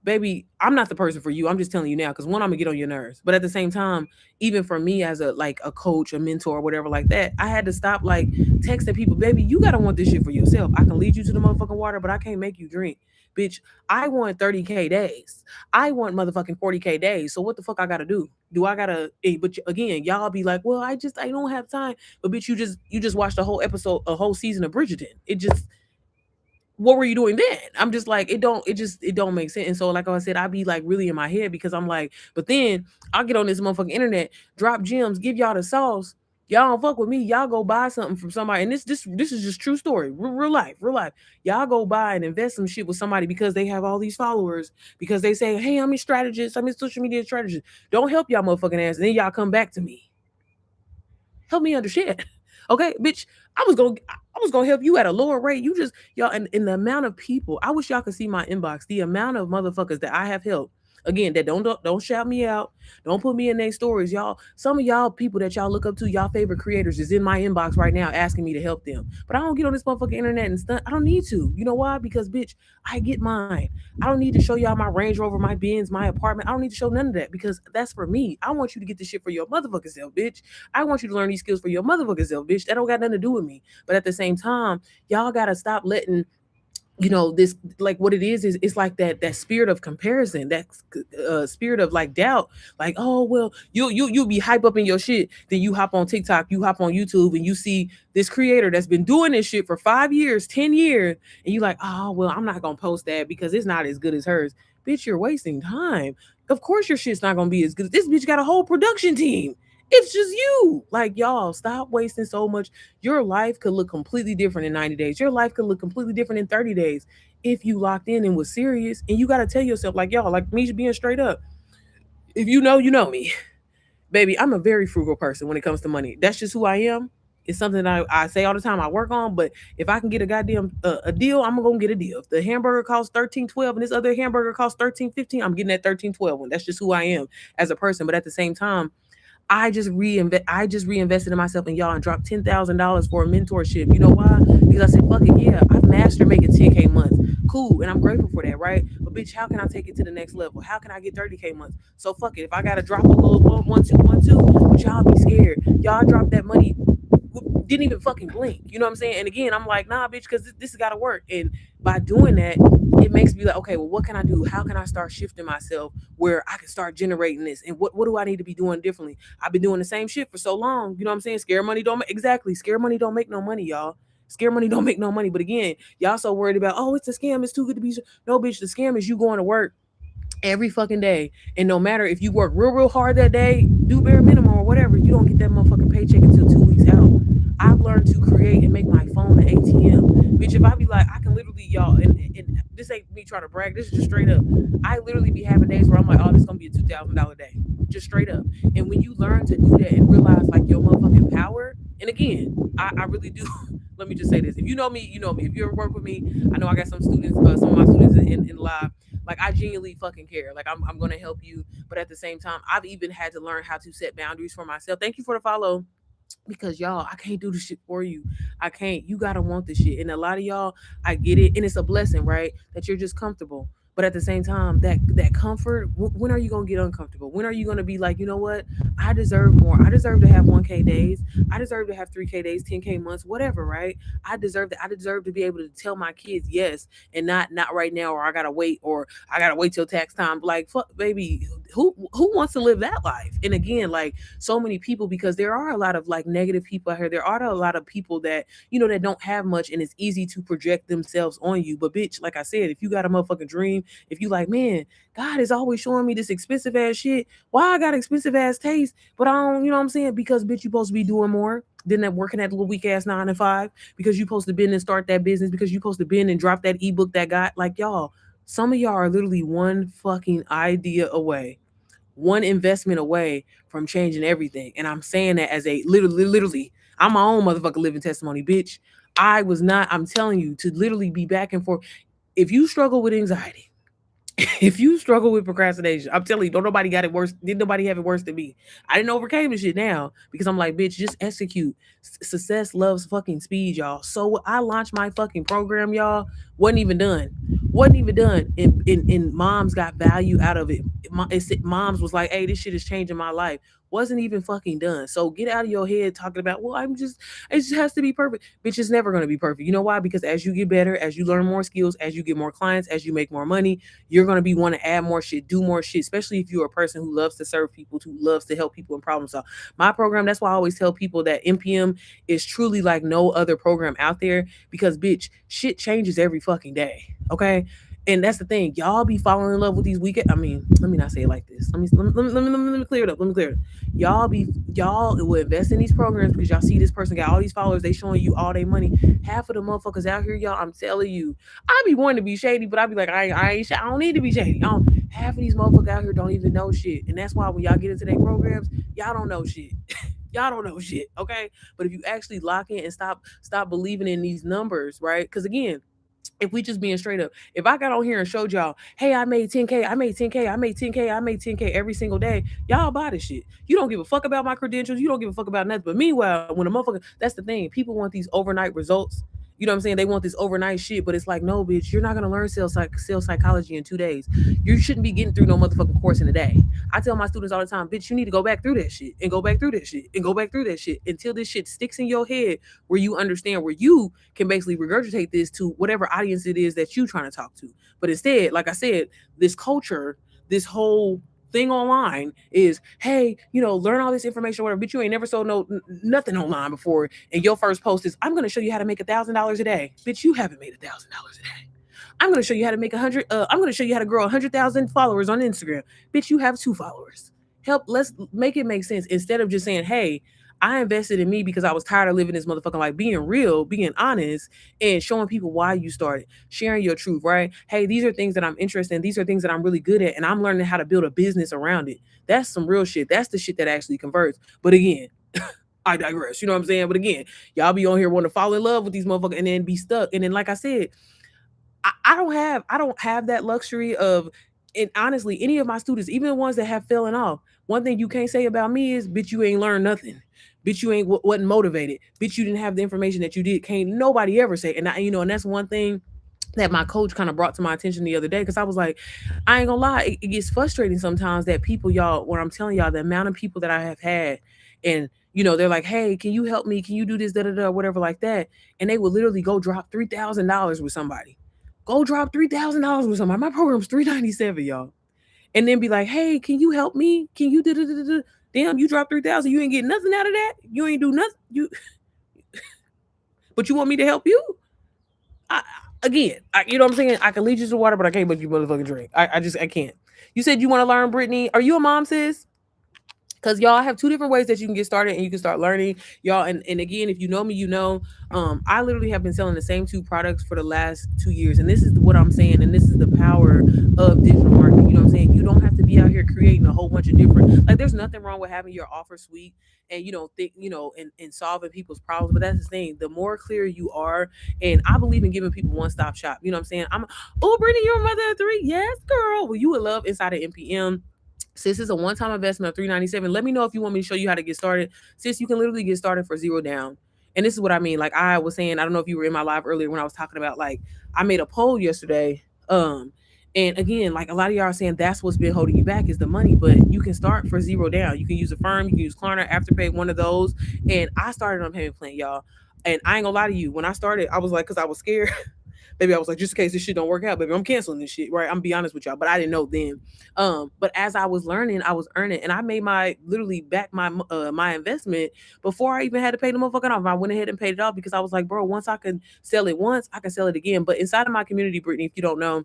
baby, I'm not the person for you. I'm just telling you now, because one, I'm gonna get on your nerves, but at the same time, even for me as a, like, a coach, a mentor, or whatever like that, I had to stop, like, texting people, baby, you gotta want this shit for yourself. I can lead you to the motherfucking water, but I can't make you drink. Bitch, I want 30K days. I want motherfucking 40K days. So what the fuck I gotta do? Do I gotta, but again, y'all be like, well, I don't have time. But bitch, you just watched a whole episode, a whole season of Bridgerton. It just, what were you doing then? I'm just like, it don't make sense. And so, like I said, I be like really in my head, because I'm like, but then I'll get on this motherfucking internet, drop gems, give y'all the sauce. Y'all don't fuck with me. Y'all go buy something from somebody. And this is just true story. Real life, real life. Y'all go buy and invest some shit with somebody because they have all these followers, because they say, hey, I'm a strategist, I'm a social media strategist. Don't help y'all motherfucking ass. And then y'all come back to me. Help me understand. Okay, bitch, I was gonna help you at a lower rate. You just, y'all, and the amount of people, I wish y'all could see my inbox, the amount of motherfuckers that I have helped. Again, that don't shout me out, don't put me in their stories, y'all. Some of y'all people that y'all look up to, y'all favorite creators, is in my inbox right now asking me to help them. But I don't get on this motherfucking internet and stuff. I don't need to. You know why? Because bitch, I get mine. I don't need to show y'all my Range Rover, my Benz, my apartment. I don't need to show none of that, because that's for me. I want you to get this shit for your motherfucking self, bitch. I want you to learn these skills for your motherfucking self, bitch. That don't got nothing to do with me. But at the same time, y'all gotta stop letting, this, like, what it is it's like that spirit of comparison, that spirit of, like, doubt, like, oh well, you'll be hype up in your shit, then you hop on TikTok, you hop on YouTube, and you see this creator that's been doing this shit for 5 years, 10 years, and you like, oh well, I'm not gonna post that because it's not as good as hers. Bitch, you're wasting time. Of course your shit's not gonna be as good. This bitch got a whole production team. It's just you. Like, y'all, stop wasting so much. Your life could look completely different in 90 days. Your life could look completely different in 30 days if you locked in and was serious. And you got to tell yourself, like, y'all, like me being straight up. If you know me, baby, I'm a very frugal person when it comes to money. That's just who I am. It's something that I say all the time I work on. But if I can get a goddamn a deal, I'm going to get a deal. If the hamburger costs 13.12 and this other hamburger costs 13.15, I'm getting that 13.12 one. That's just who I am as a person. But at the same time, I just reinvested in myself, and y'all, and dropped $10,000 for a mentorship. You know why? Because I said, fuck it, yeah, I've mastered making 10K months. Cool, and I'm grateful for that, right? But bitch, how can I take it to the next level? How can I get 30K months? So fuck it. If I gotta drop a little 1, 2, 1, 2, but y'all be scared. Y'all drop that money, didn't even fucking blink. You know what I'm saying? And again, I'm like, nah, bitch, because this has got to work. And by doing that, it makes me like, okay, well, what can I do? How can I start shifting myself where I can start generating this? And what do I need to be doing differently? I've been doing the same shit for so long. You know what I'm saying? Scare money don't make, exactly. Scare money don't make no money, y'all. Scare money don't make no money. But again, y'all so worried about, oh, it's a scam. It's too good to be. No, bitch, the scam is you going to work every fucking day. And no matter if you work real hard that day, do bare minimum or whatever, you don't get that motherfucking paycheck until 2 weeks out. I've learned to create and make my phone an ATM. Bitch, if I be like, I can literally, y'all, and this ain't me trying to brag, this is just straight up. I literally be having days where I'm like, oh, this is gonna be a $2,000 day. Just straight up. And when you learn to do that and realize like your motherfucking power, and again, I really do. Let me just say this. If you know me, you know me. If you ever work with me, I know I got some students, some of my students in live. Like, I genuinely fucking care. Like, I'm gonna help you, but at the same time, I've even had to learn how to set boundaries for myself. Thank you for the follow, because y'all, I can't do this shit for you. I can't. You gotta want this shit. And a lot of y'all, I get it, and it's a blessing, right? That you're just comfortable. But at the same time, that comfort, when are you gonna get uncomfortable? When are you gonna be like, you know what? I deserve more. I deserve to have 1K days. I deserve to have 3K days, 10K months, whatever, right? I deserve that. I deserve to be able to tell my kids yes, and not right now, or I gotta wait, or I gotta wait till tax time. Like, fuck, baby, who wants to live that life? And again, like, so many people, because there are a lot of like negative people out here. There are a lot of people that, that don't have much, and it's easy to project themselves on you. But bitch, like I said, if you got a motherfucking dream, If you like, man, God is always showing me this expensive ass shit. Why I got expensive ass taste, but I don't, you know what I'm saying? Because bitch, you supposed to be doing more than that working that little weak ass 9 to 5. Because you supposed to been and start that business. Because you supposed to been and drop that ebook that got like y'all. Some of y'all are literally one fucking idea away, one investment away from changing everything. And I'm saying that as a literally, I'm my own motherfucker living testimony, bitch. I was not, I'm telling you, to literally be back and forth. If you struggle with anxiety, if you struggle with procrastination, I'm telling you, don't nobody got it worse. Didn't nobody have it worse than me? I didn't overcame the shit now because I'm like, bitch, just execute. Success loves fucking speed, y'all. So I launched my fucking program, y'all. Wasn't even done. Wasn't even done. And moms got value out of it. Moms was like, hey, this shit is changing my life. Wasn't even fucking done. So get out of your head talking about, well, it just has to be perfect. Bitch, it's never going to be perfect. You know why? Because as you get better, as you learn more skills, as you get more clients, as you make more money, you're going to be want to add more shit, do more shit, especially if you're a person who loves to serve people, who loves to help people and problem solve. My program, that's why I always tell people that MPM is truly like no other program out there because, bitch, shit changes every fucking day. Okay. And that's the thing. Y'all be falling in love with these weekend. I mean, let me not say it like this. Let me clear it up. Let me clear it up. Y'all will invest in these programs because y'all see this person got all these followers. They showing you all their money. Half of the motherfuckers out here, y'all, I'm telling you, I be wanting to be shady, but I be like, I don't need to be shady. Half of these motherfuckers out here don't even know shit, and that's why when y'all get into their programs, y'all don't know shit. Y'all don't know shit, okay? But if you actually lock in and stop believing in these numbers, right? Because again, if we just being straight up, if I got on here and showed y'all, hey, I made 10K, I made 10K, I made 10K, I made 10K every single day, y'all buy this shit. You don't give a fuck about my credentials. You don't give a fuck about nothing. But meanwhile, when a motherfucker, that's the thing. People want these overnight results. You know what I'm saying? They want this overnight shit, but it's like, no, bitch, you're not gonna learn sales psychology in 2 days. You shouldn't be getting through no motherfucking course in a day. I tell my students all the time, bitch, you need to go back through that shit and go back through that shit and go back through that shit until this shit sticks in your head where you understand, where you can basically regurgitate this to whatever audience it is that you trying to talk to. But instead, like I said, this culture, this whole thing online is, hey, learn all this information or whatever, but you ain't never sold nothing online before. And your first post is, I'm gonna show you how to make $1,000 a day. Bitch, you haven't made $1,000 a day. I'm gonna show you how to make 100. I'm gonna show you how to grow 100,000 followers on Instagram. Bitch, you have 2 followers. Let's make it make sense instead of just saying, hey, I invested in me because I was tired of living this motherfucking life, being real, being honest, and showing people why you started, sharing your truth, right? Hey, these are things that I'm interested in. These are things that I'm really good at, and I'm learning how to build a business around it. That's some real shit. That's the shit that actually converts. But again, I digress. You know what I'm saying? But again, y'all be on here wanting to fall in love with these motherfuckers and then be stuck. And then, like I said, I don't have that luxury of, and honestly, any of my students, even the ones that have fallen off, one thing you can't say about me is, bitch, you ain't learned nothing. Bitch, you ain't wasn't motivated. Bitch, you didn't have the information that you did. Can't nobody ever say. And and that's one thing that my coach kind of brought to my attention the other day, because I was like, I ain't gonna lie, it gets frustrating sometimes that people, y'all, when I'm telling y'all the amount of people that I have had, and they're like, hey, can you help me? Can you do this, da da da, whatever like that, and they would literally go drop $3,000 with somebody. Go drop $3,000 with somebody. My program's $397, y'all. And then be like, hey, can you help me? Can you do? Damn, you dropped 3,000. You ain't get nothing out of that. You ain't do nothing. But you want me to help you? I, again, you know what I'm saying? I can lead you to water, but I can't make you motherfucking drink. I can't. You said you want to learn, Brittany. Are you a mom, sis? Because y'all have two different ways that you can get started and you can start learning, y'all. And again, if you know me, I literally have been selling the same 2 products for the last 2 years. And this is what I'm saying. And this is the power of digital marketing. You know what I'm saying? You don't have to be out here creating a whole bunch of different, like, there's nothing wrong with having your offer suite and, and solving people's problems. But that's the thing. The more clear you are, and I believe in giving people one-stop shop. You know what I'm saying? Oh, Brittany, you're a mother of 3. Yes, girl. Well, you would love inside of NPM. Sis, is a one-time investment of $397. Let me know if you want me to show you how to get started. Sis, you can literally get started for zero down. And this is what I mean. Like I was saying, I don't know if you were in my live earlier when I was talking about, like, I made a poll yesterday. And again, like, a lot of y'all are saying that's what's been holding you back is the money, but you can start for zero down. You can use Affirm, you can use Klarna, Afterpay, one of those. And I started on payment plan, y'all. And I ain't gonna lie to you. When I started, I was like, because I was scared. Baby, I was like, just in case this shit don't work out, baby, I'm canceling this shit, right? I'm gonna be honest with y'all, but I didn't know then. But as I was learning, I was earning, and I made my literally back my investment before I even had to pay the motherfucking off. I went ahead and paid it off because I was like, bro, once I can sell it once, I can sell it again. But inside of my community, Brittany, if you don't know,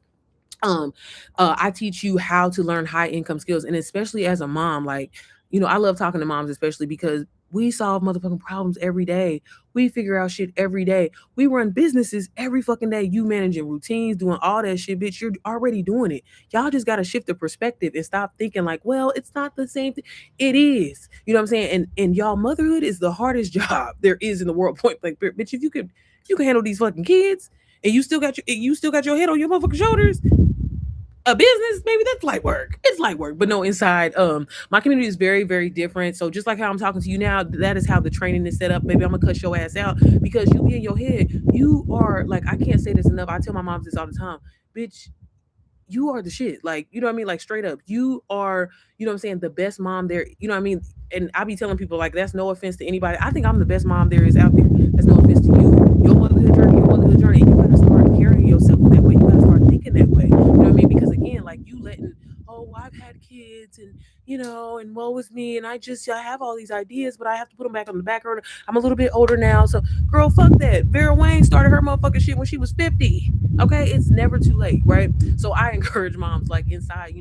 um I teach you how to learn high income skills, and especially as a mom, like, I love talking to moms, especially because we solve motherfucking problems every day. We figure out shit every day. We run businesses every fucking day. You managing routines, doing all that shit, bitch. You're already doing it. Y'all just gotta shift the perspective and stop thinking like, well, it's not the same thing. It is. You know what I'm saying? And y'all, motherhood is the hardest job there is in the world. Point blank, bitch. If you can handle these fucking kids, and you still got your head on your motherfucking shoulders, a business, maybe that's light work. It's light work. But no, inside, my community is very, very different. So just like how I'm talking to you now, that is how the training is set up. Baby, I'm gonna cuss your ass out because you be in your head. You are like, I can't say this enough. I tell my moms this all the time. Bitch, you are the shit. Like, you know what I mean? Like, straight up, you are, you know what I'm saying, the best mom there. You know what I mean? And I be telling people, like, that's no offense to anybody. I think I'm the best mom there is out there. That's no offense to you. Your motherhood journey, and you gotta start carrying yourself that way. You gotta start thinking that way. You know what I mean? Because again, like, you letting, oh, I've had kids, and and woe is me, and I have all these ideas, but I have to put them back on the back burner. I'm a little bit older now, so girl, fuck that. Vera Wayne started her motherfucking shit when she was 50. Okay, it's never too late, right? So I encourage moms, like, inside,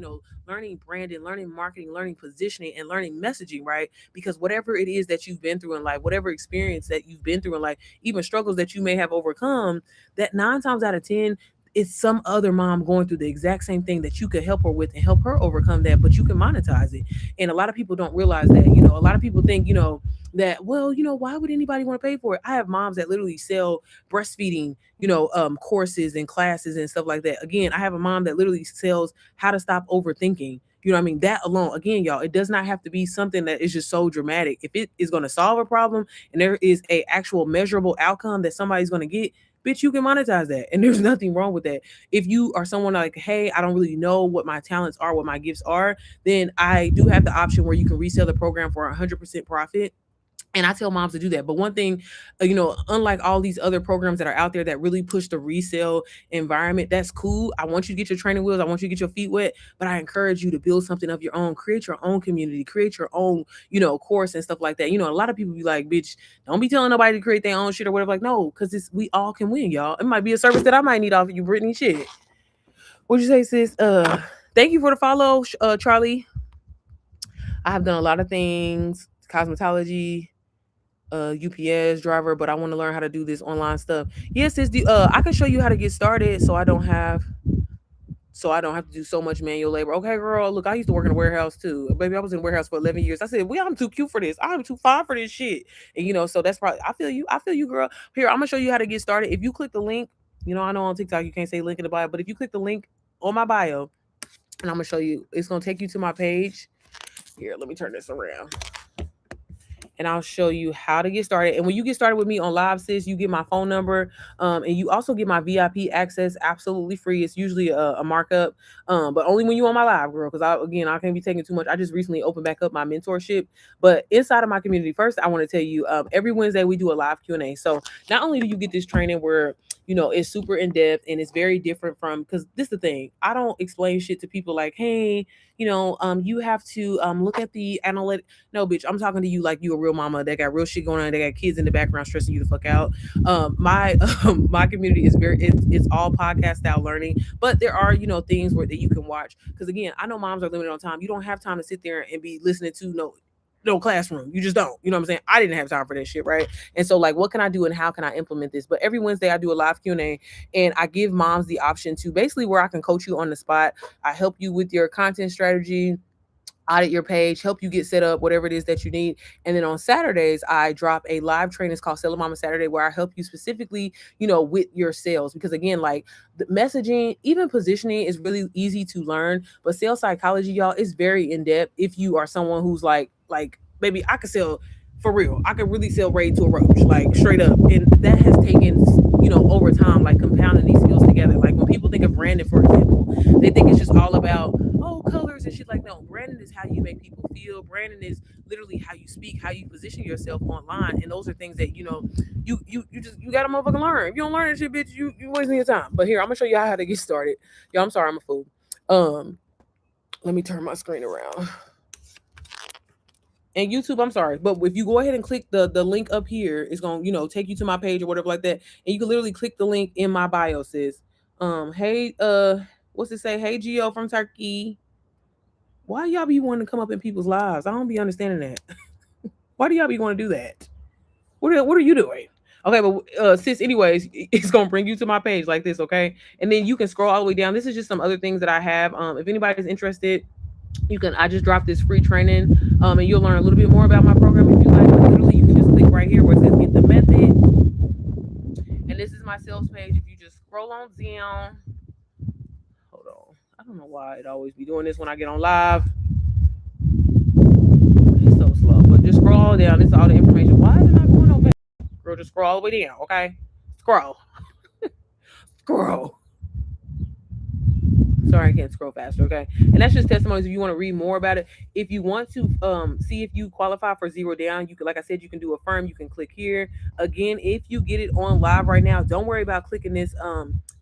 learning branding, learning marketing, learning positioning, and learning messaging, right? Because whatever it is that you've been through in life, whatever experience that you've been through in life, even struggles that you may have overcome, that 9 times out of 10, it's some other mom going through the exact same thing that you could help her with and help her overcome that, but you can monetize it. And a lot of people don't realize that. A lot of people think, that, well, why would anybody want to pay for it? I have moms that literally sell breastfeeding, courses and classes and stuff like that. Again, I have a mom that literally sells how to stop overthinking. You know what I mean? That alone, again, y'all, it does not have to be something that is just so dramatic. If it is going to solve a problem and there is a actual measurable outcome that somebody's going to get, bitch, you can monetize that. And there's nothing wrong with that. If you are someone like, hey, I don't really know what my talents are, what my gifts are, then I do have the option where you can resell the program for 100% profit. And I tell moms to do that. But one thing, unlike all these other programs that are out there that really push the resale environment, that's cool. I want you to get your training wheels. I want you to get your feet wet. But I encourage you to build something of your own. Create your own community. Create your own, course and stuff like that. A lot of people be like, bitch, don't be telling nobody to create their own shit or whatever. Like, no, because we all can win, y'all. It might be a service that I might need off of you, Brittany. Shit. What'd you say, sis? Thank you for the follow, Charlie. I have done a lot of things, cosmetology, UPS driver, but I want to learn how to do this online stuff. Yes, I can show you how to get started, so I don't have to do so much manual labor. Okay, girl, look, I used to work in a warehouse too. Baby, I was in a warehouse for 11 years. I said, well, I'm too cute for this. I'm too fine for this shit. And so that's probably, I feel you, girl. Here, I'm gonna show you how to get started. If you click the link, I know on TikTok you can't say link in the bio, but if you click the link on my bio, and I'm gonna show you, it's gonna take you to my page. Here, let me turn this around, and I'll show you how to get started. And when you get started with me on live, sis, you get my phone number, and you also get my VIP access absolutely free. It's usually a markup, but only when you on my live, girl. Because I can't be taking too much. I just recently opened back up my mentorship, but inside of my community, first I want to tell you, every Wednesday we do a live Q&A. So not only do you get this training where it's super in depth and it's very different from, because this is the thing, I don't explain shit to people like, hey, you have to look at the analytic. No, bitch, I'm talking to you like you a real mama that got real shit going on. They got kids in the background stressing you the fuck out. My my community is it's all podcast style learning, but there are things where that you can watch. Because again, I know moms are limited on time. You don't have time to sit there and be listening to no classroom. You just don't. You know what I'm saying? I didn't have time for that shit, right? And so, like, what can I do and how can I implement this? But every Wednesday I do a live Q&A, and I give moms the option to basically where I can coach you on the spot. I help you with your content strategy, audit your page, help you get set up, whatever it is that you need. And then on Saturdays, I drop a live training. It's called Sell Mama Saturday, where I help you specifically, with your sales. Because again, like, the messaging, even positioning is really easy to learn, but sales psychology, y'all, is very in depth. If you are someone who's like, baby, I could sell for real. I could really sell Raid to a roach, like, straight up. And that has taken, over time, like, compounding these skills together. Like, when people think of branding, for example, they think it's just all about, oh, colors and shit. Like, no, branding is how you make people feel. Branding is literally how you speak, how you position yourself online. And those are things that, you gotta motherfucking learn. If you don't learn that shit, bitch, you wasting your time. But here, I'm gonna show you how to get started. Y'all, I'm sorry, I'm a fool. Let me turn my screen around. And YouTube, I'm sorry, but if you go ahead and click the link up here, it's gonna take you to my page or whatever like that, and you can literally click the link in my bio, sis. Hey, What's it say? Hey Geo from Turkey. Why y'all be wanting to come up in people's lives? I don't be understanding that. Why do y'all be want to do that? What are you doing? Okay, but sis, anyways, it's gonna bring you to my page like this, okay? And then you can scroll all the way down. This is just some other things that I have. If anybody's interested, you can. I just dropped this free training, and you'll learn a little bit more about my program if you like. But literally, you can just click right here where it says "Get the Method," and this is my sales page. If you just scroll on down, hold on. I don't know why it always be doing this when I get on live. It's so slow, but just scroll all down. This is all the information. Why is it not going over? Girl, just scroll all the way down, okay? Scroll. Scroll. Sorry, I can't scroll faster, okay? And that's just testimonies. If you want to read more about it, if you want to see if you qualify for zero down, you can, like I said, you can do a firm. You can click here. Again, if you get it on live right now, don't worry about clicking this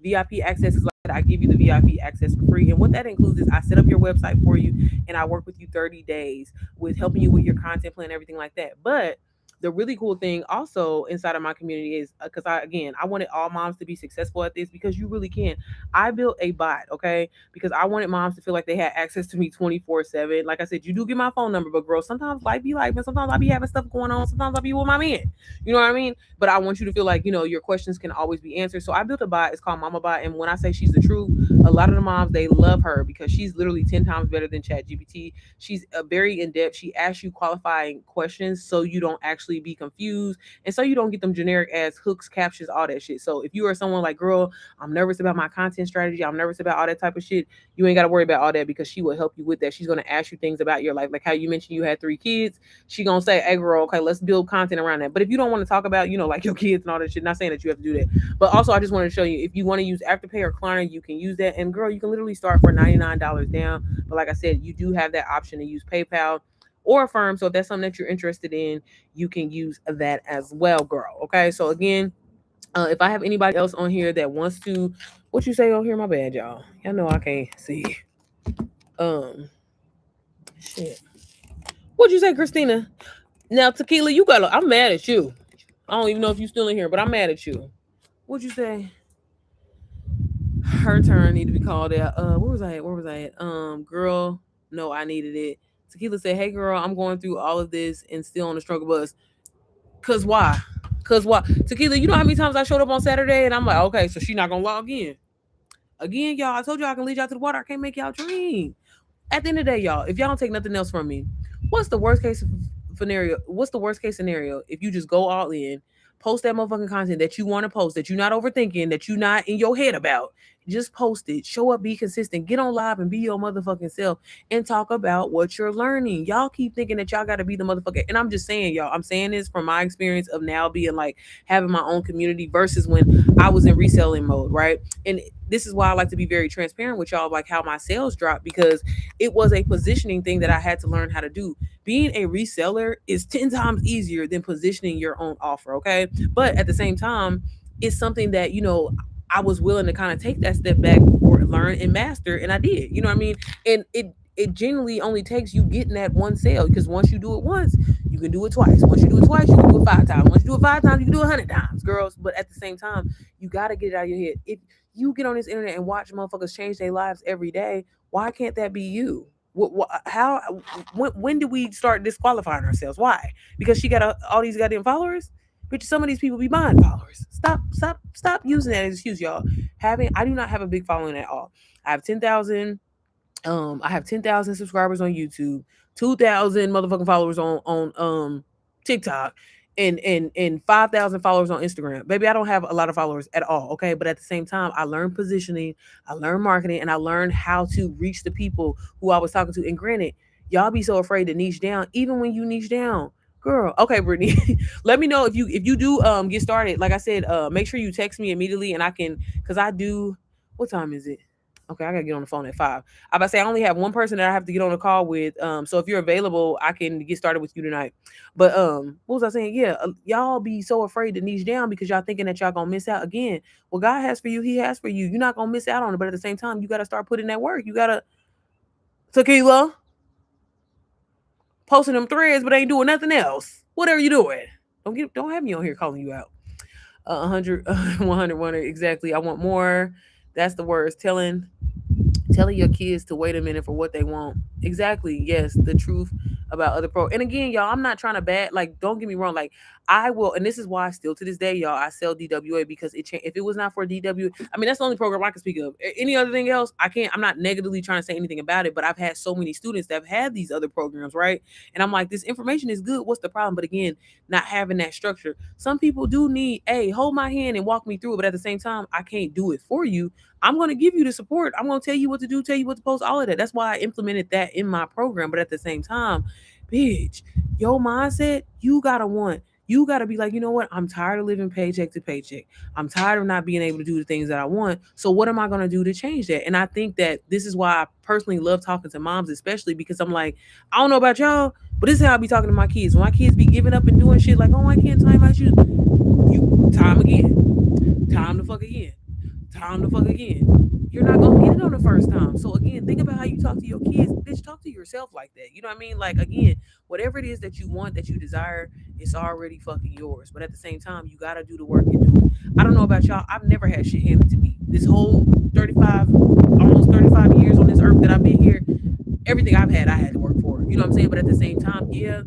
VIP access. Like I give you the VIP access for free, and what that includes is I set up your website for you, and I work with you 30 days with helping you with your content plan, everything like that. But the really cool thing also inside of my community is because I wanted all moms to be successful at this because you really can. I built a bot, okay, because I wanted moms to feel like they had access to me 24/7. Like I said, you do get my phone number, but girl, sometimes life be life, and sometimes I be having stuff going on. Sometimes I be with my man. You know what I mean? But I want you to feel like your questions can always be answered. So I built a bot. It's called Mama Bot, and when I say she's the truth, a lot of the moms they love her because she's literally 10 times better than ChatGPT. She's very in depth. She asks you qualifying questions so you don't actually be confused, and so you don't get them generic as hooks, captions, all that shit. So if you are someone like, girl, I'm nervous about my content strategy, I'm nervous about all that type of shit, you ain't got to worry about all that because she will help you with that. She's going to ask you things about your life, like how you mentioned you had 3 kids. She gonna say, hey girl, okay, let's build content around that. But if you don't want to talk about like your kids and all that shit, not saying that you have to do that, but also I just want to show you, if you want to use Afterpay or Klarna, you can use that. And girl, you can literally start for $99 down. But like I said, you do have that option to use PayPal or Affirm. So if that's something that you're interested in, you can use that as well, girl. Okay, so again, if I have anybody else on here that wants to, what you say on here? My bad, y'all. Y'all know I can't see. Um, shit. What'd you say, Christina? Now, Tequila, you got. I'm mad at you. I don't even know if you still in here, but I'm mad at you. What'd you say? Her turn need to be called out. Where was I at? Where was I at? Girl, no, I needed it. Tequila said, "Hey, girl, I'm going through all of this and still on the struggle bus. Cause why? Cause why? Tequila, you know how many times I showed up on Saturday and I'm like, okay, so she not gonna log in again, y'all. I told y'all I can lead y'all to the water. I can't make y'all dream. At the end of the day, y'all, if y'all don't take nothing else from me, what's the worst case scenario? What's the worst case scenario if you just go all in, post that motherfucking content that you want to post, that you're not overthinking, that you're not in your head about? Just post it, show up, be consistent, get on live and be your motherfucking self and talk about what you're learning. Y'all keep thinking that y'all got to be the motherfucker. And I'm just saying, y'all, I'm saying this from my experience of now being like having my own community versus when I was in reselling mode, right? And this is why I like to be very transparent with y'all, like how my sales dropped, because it was a positioning thing that I had to learn how to do. Being a reseller is 10 times easier than positioning your own offer, okay? But at the same time, it's something that, I was willing to kind of take that step back or learn and master, and I did. You know what I mean? And it generally only takes you getting that one sale, because once you do it once, you can do it twice. Once you do it twice, you can do it 5 times. Once you do it 5 times, you can do it 100 times, girls. But at the same time, you got to get it out of your head. If you get on this internet and watch motherfuckers change their lives every day, why can't that be you? How? When did we start disqualifying ourselves? Why? Because she got all these goddamn followers. But some of these people be buying followers. Stop using that as excuse, y'all. I do not have a big following at all. I have 10,000. I have 10,000 subscribers on YouTube, 2,000 motherfucking followers on TikTok, and 5,000 followers on Instagram. Baby, I don't have a lot of followers at all. Okay, but at the same time, I learned positioning, I learned marketing, and I learned how to reach the people who I was talking to. And granted, y'all be so afraid to niche down, even when you niche down. Girl, okay, Brittany. Let me know if you do get started. Like I said, make sure you text me immediately, and I can, because I do. What time is it? Okay, I gotta get on the phone at 5. I about to say I only have one person that I have to get on a call with. So if you're available, I can get started with you tonight. But what was I saying? Yeah, y'all be so afraid to niche down because y'all thinking that y'all gonna miss out again. What God has for you, He has for you. You're not gonna miss out on it. But at the same time, you gotta start putting that work. You gotta Tequila posting them threads, but ain't doing nothing else. Whatever you doing, don't have me on here calling you out. 100, 100, exactly. I want more. That's the words. Telling. telling your kids to wait a minute for what they want. Exactly. Yes, the truth about other pro. And again, y'all, I'm not trying to bad. Like, don't get me wrong. Like, I will, and this is why still to this day, y'all, I sell DWA because if it was not for DW, I mean, that's the only program I can speak of. Any other thing else, I can't. I'm not negatively trying to say anything about it, but I've had so many students that have had these other programs, right? And I'm like, this information is good. What's the problem? But again, not having that structure. Some people do need, hey, hold my hand and walk me through it, but at the same time, I can't do it for you. I'm going to give you the support. I'm going to tell you what to do, tell you what to post, all of that. That's why I implemented that in my program. But at the same time, bitch, your mindset, you got to be like, you know what? I'm tired of living paycheck to paycheck. I'm tired of not being able to do the things that I want. So what am I going to do to change that? And I think that this is why I personally love talking to moms, especially because I'm like, I don't know about y'all, but this is how I be talking to my kids. When my kids be giving up and doing shit like, oh, I can't time my shoes. You time again. Time to fuck again. Time to fuck again. You're not gonna get it on the first time. So again, think about how you talk to your kids. Bitch, talk to yourself like that. You know what I mean? Like again, whatever it is that you want, that you desire, it's already fucking yours. But at the same time, you gotta do the work and do it. I don't know about y'all. I've never had shit handed to me. This whole 35, almost 35 years on this earth that I've been here, everything I've had, I had to work for. You know what I'm saying? But at the same time, yeah,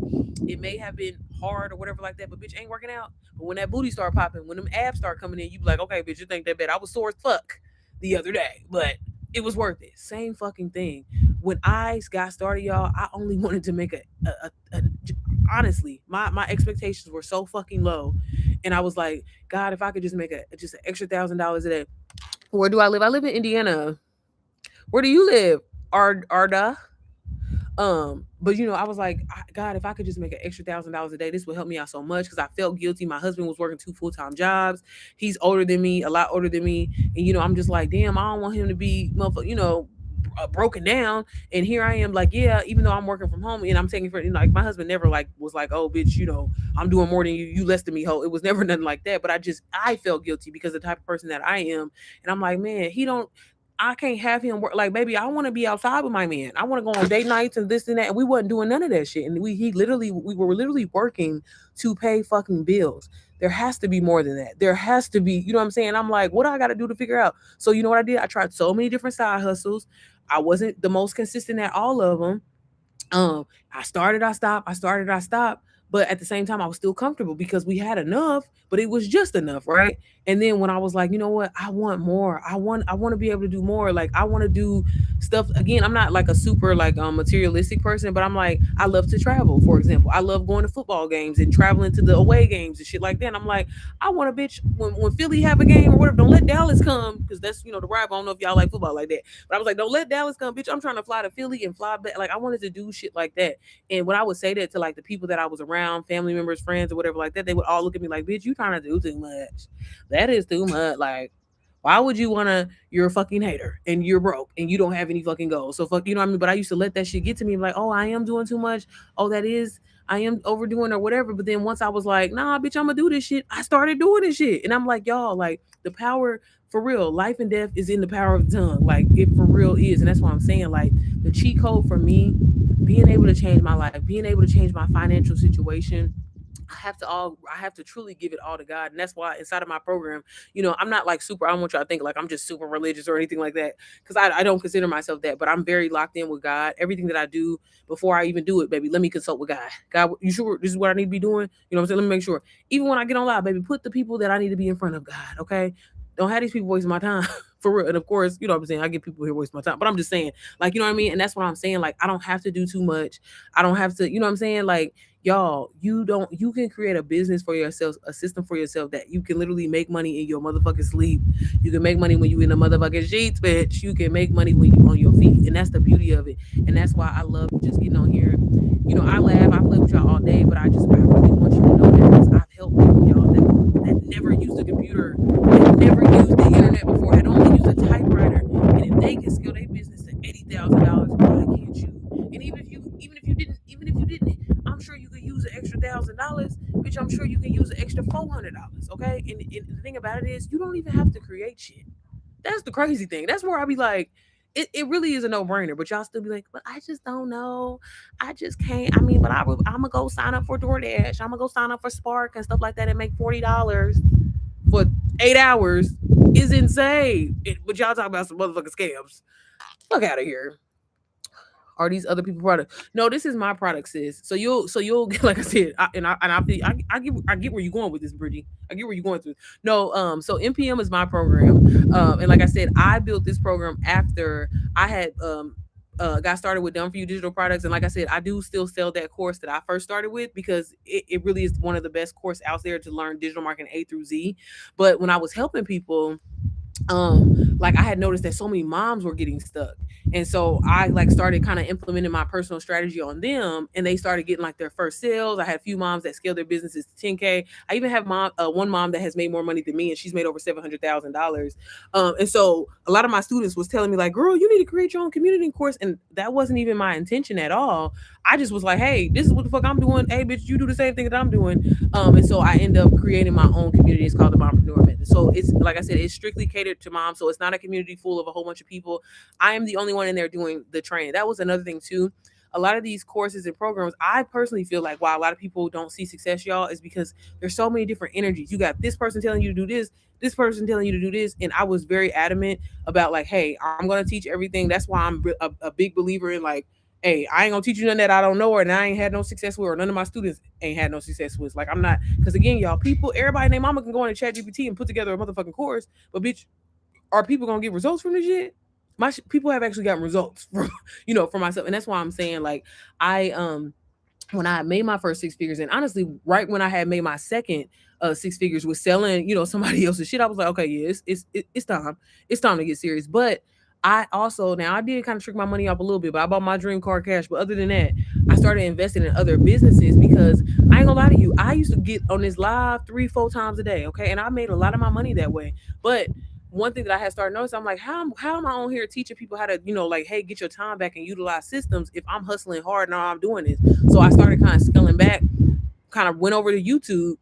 it may have been hard or whatever like that, but bitch ain't working out. But when that booty start popping, when them abs start coming in, you be like, okay, bitch, you think that bad? I was sore as fuck the other day, but it was worth it. Same fucking thing. When I got started, y'all, I only wanted to make a honestly, my expectations were so fucking low, and I was like, God, if I could just make just an extra $1,000 a day. Where do I live? I live in Indiana. Where do you live? Arda? But I was like, God, if I could just make an extra $1,000 a day, this would help me out so much because I felt guilty. My husband was working two full-time jobs. He's older than me, a lot older than me, and I'm just like, damn, I don't want him to be, motherfucker, broken down. And here I am, like, yeah, even though I'm working from home and I'm taking for, like, my husband never like was like, oh, bitch, I'm doing more than you less than me, ho. It was never nothing like that. But I felt guilty because of the type of person that I am, and I'm like, man, he don't. I can't have him work. Like, baby, I want to be outside with my man. I want to go on date nights and this and that. And we wasn't doing none of that shit. And we were literally working to pay fucking bills. There has to be more than that. There has to be, you know what I'm saying? I'm like, what do I got to do to figure out? So you know what I did? I tried so many different side hustles. I wasn't the most consistent at all of them. I started, I stopped, I started, I stopped. But at the same time, I was still comfortable because we had enough, but it was just enough, right? And then when I was like, you know what, I want more. I want to be able to do more. Like I want to do stuff again. I'm not like a super like materialistic person, but I'm like, I love to travel, for example. I love going to football games and traveling to the away games and shit like that. And I'm like, I want a bitch when Philly have a game or whatever, don't let Dallas come because that's the rival. I don't know if y'all like football like that. But I was like, don't let Dallas come, bitch. I'm trying to fly to Philly and fly back. Like I wanted to do shit like that. And when I would say that to like the people that I was around, family members, friends, or whatever like that, they would all look at me like, bitch, you trying to do too much. That is too much. Like, why would you wanna? You're a fucking hater and you're broke and you don't have any fucking goals. So fuck, you know what I mean? But I used to let that shit get to me like, oh, I am doing too much. Oh, I am overdoing or whatever. But then once I was like, nah, bitch, I'm gonna do this shit. I started doing this shit. And I'm like, y'all, like the power for real, life and death is in the power of the tongue. Like it for real is. And that's why I'm saying, like, the cheat code for me, being able to change my life, being able to change my financial situation, I have to truly give it all to God. And that's why inside of my program, I'm not like super, I don't want y'all to think like I'm just super religious or anything like that. Cause I don't consider myself that, but I'm very locked in with God. Everything that I do before I even do it, baby, let me consult with God. God, you sure this is what I need to be doing? You know what I'm saying? Let me make sure. Even when I get on live, baby, put the people that I need to be in front of God. Okay. Don't have these people wasting my time for real. And of course, you know what I'm saying? I get people here wasting my time, but I'm just saying, like, you know what I mean? And that's what I'm saying. Like, I don't have to do too much. I don't have to, you know what I'm saying? Like, y'all, you can create a business for yourself, a system for yourself that you can literally make money in your motherfucking sleep. You can make money when you in the motherfucking sheets, bitch. You can make money when you on your feet. And that's the beauty of it. And that's why I love just getting on here. I laugh, I play with y'all all day, but I really want you to know that because I've helped people, y'all, that never used a computer, that never used the internet before, had only used a typewriter. And if they can scale their business to $80,000, why can't you? And even if you didn't, I'm sure you could use an extra $1,000, bitch. I'm sure you can use an extra $400. Okay, and the thing about it is, you don't even have to create shit. That's the crazy thing. That's where I be like, it really is a no brainer. But y'all still be like, but I just don't know. I just can't. I mean, but I'm gonna go sign up for DoorDash. I'm gonna go sign up for Spark and stuff like that and make $40 for 8 hours. Is insane. But y'all talking about some motherfucking scams. Fuck out of here. Are these other people product? No, this is my product, sis. So you'll like I said, I get where you're going with this, Bridgie. I get where you're going through. No, so NPM is my program, and like I said, I built this program after I had got started with Done For You digital products, and like I said, I do still sell that course that I first started with because it really is one of the best course out there to learn digital marketing A through Z. But when I was helping people, like I had noticed that so many moms were getting stuck, and so I like started kind of implementing my personal strategy on them, and they started getting like their first sales. I had a few moms that scaled their businesses to 10K. I even have one mom that has made more money than me, and she's made over $700,000. And so a lot of my students was telling me like, girl, you need to create your own community course, and that wasn't even my intention at all. I just was like, hey, this is what the fuck I'm doing. Hey bitch, you do the same thing that I'm doing. And so I end up creating my own community. It's called the Mompreneur Method. So it's like I said, it's strictly catered to moms. So it's not a community full of a whole bunch of people. I am the only one in there doing the training. That was another thing too. A lot of these courses and programs, I personally feel like why a lot of people don't see success, y'all, is because there's so many different energies. You got this person telling you to do this person telling you to do this. And I was very adamant about like, hey, I'm going to teach everything. That's why I'm a big believer in like, hey, I ain't gonna teach you nothing that I don't know or that I ain't had no success with, or none of my students ain't had no success with. Like I'm not, because again, y'all, people, everybody and their mama can go on a chat GPT and put together a motherfucking course, but bitch, are people gonna get results from this shit? People have actually gotten results from, for myself, and that's why I'm saying like I when I made my first six figures, and honestly, right when I had made my second six figures with selling, somebody else's shit, I was like, okay, yeah, it's time to get serious. But I also now I did kind of trick my money up a little bit, but I bought my dream car cash. But other than that, I started investing in other businesses because I ain't gonna lie to you, I used to get on this live 3-4 times a day, okay, and I made a lot of my money that way. But one thing that I had started noticing, I'm like, how am I on here teaching people how to, like, hey, get your time back and utilize systems if I'm hustling hard and all I'm doing is. So I started kind of scaling back, kind of went over to YouTube,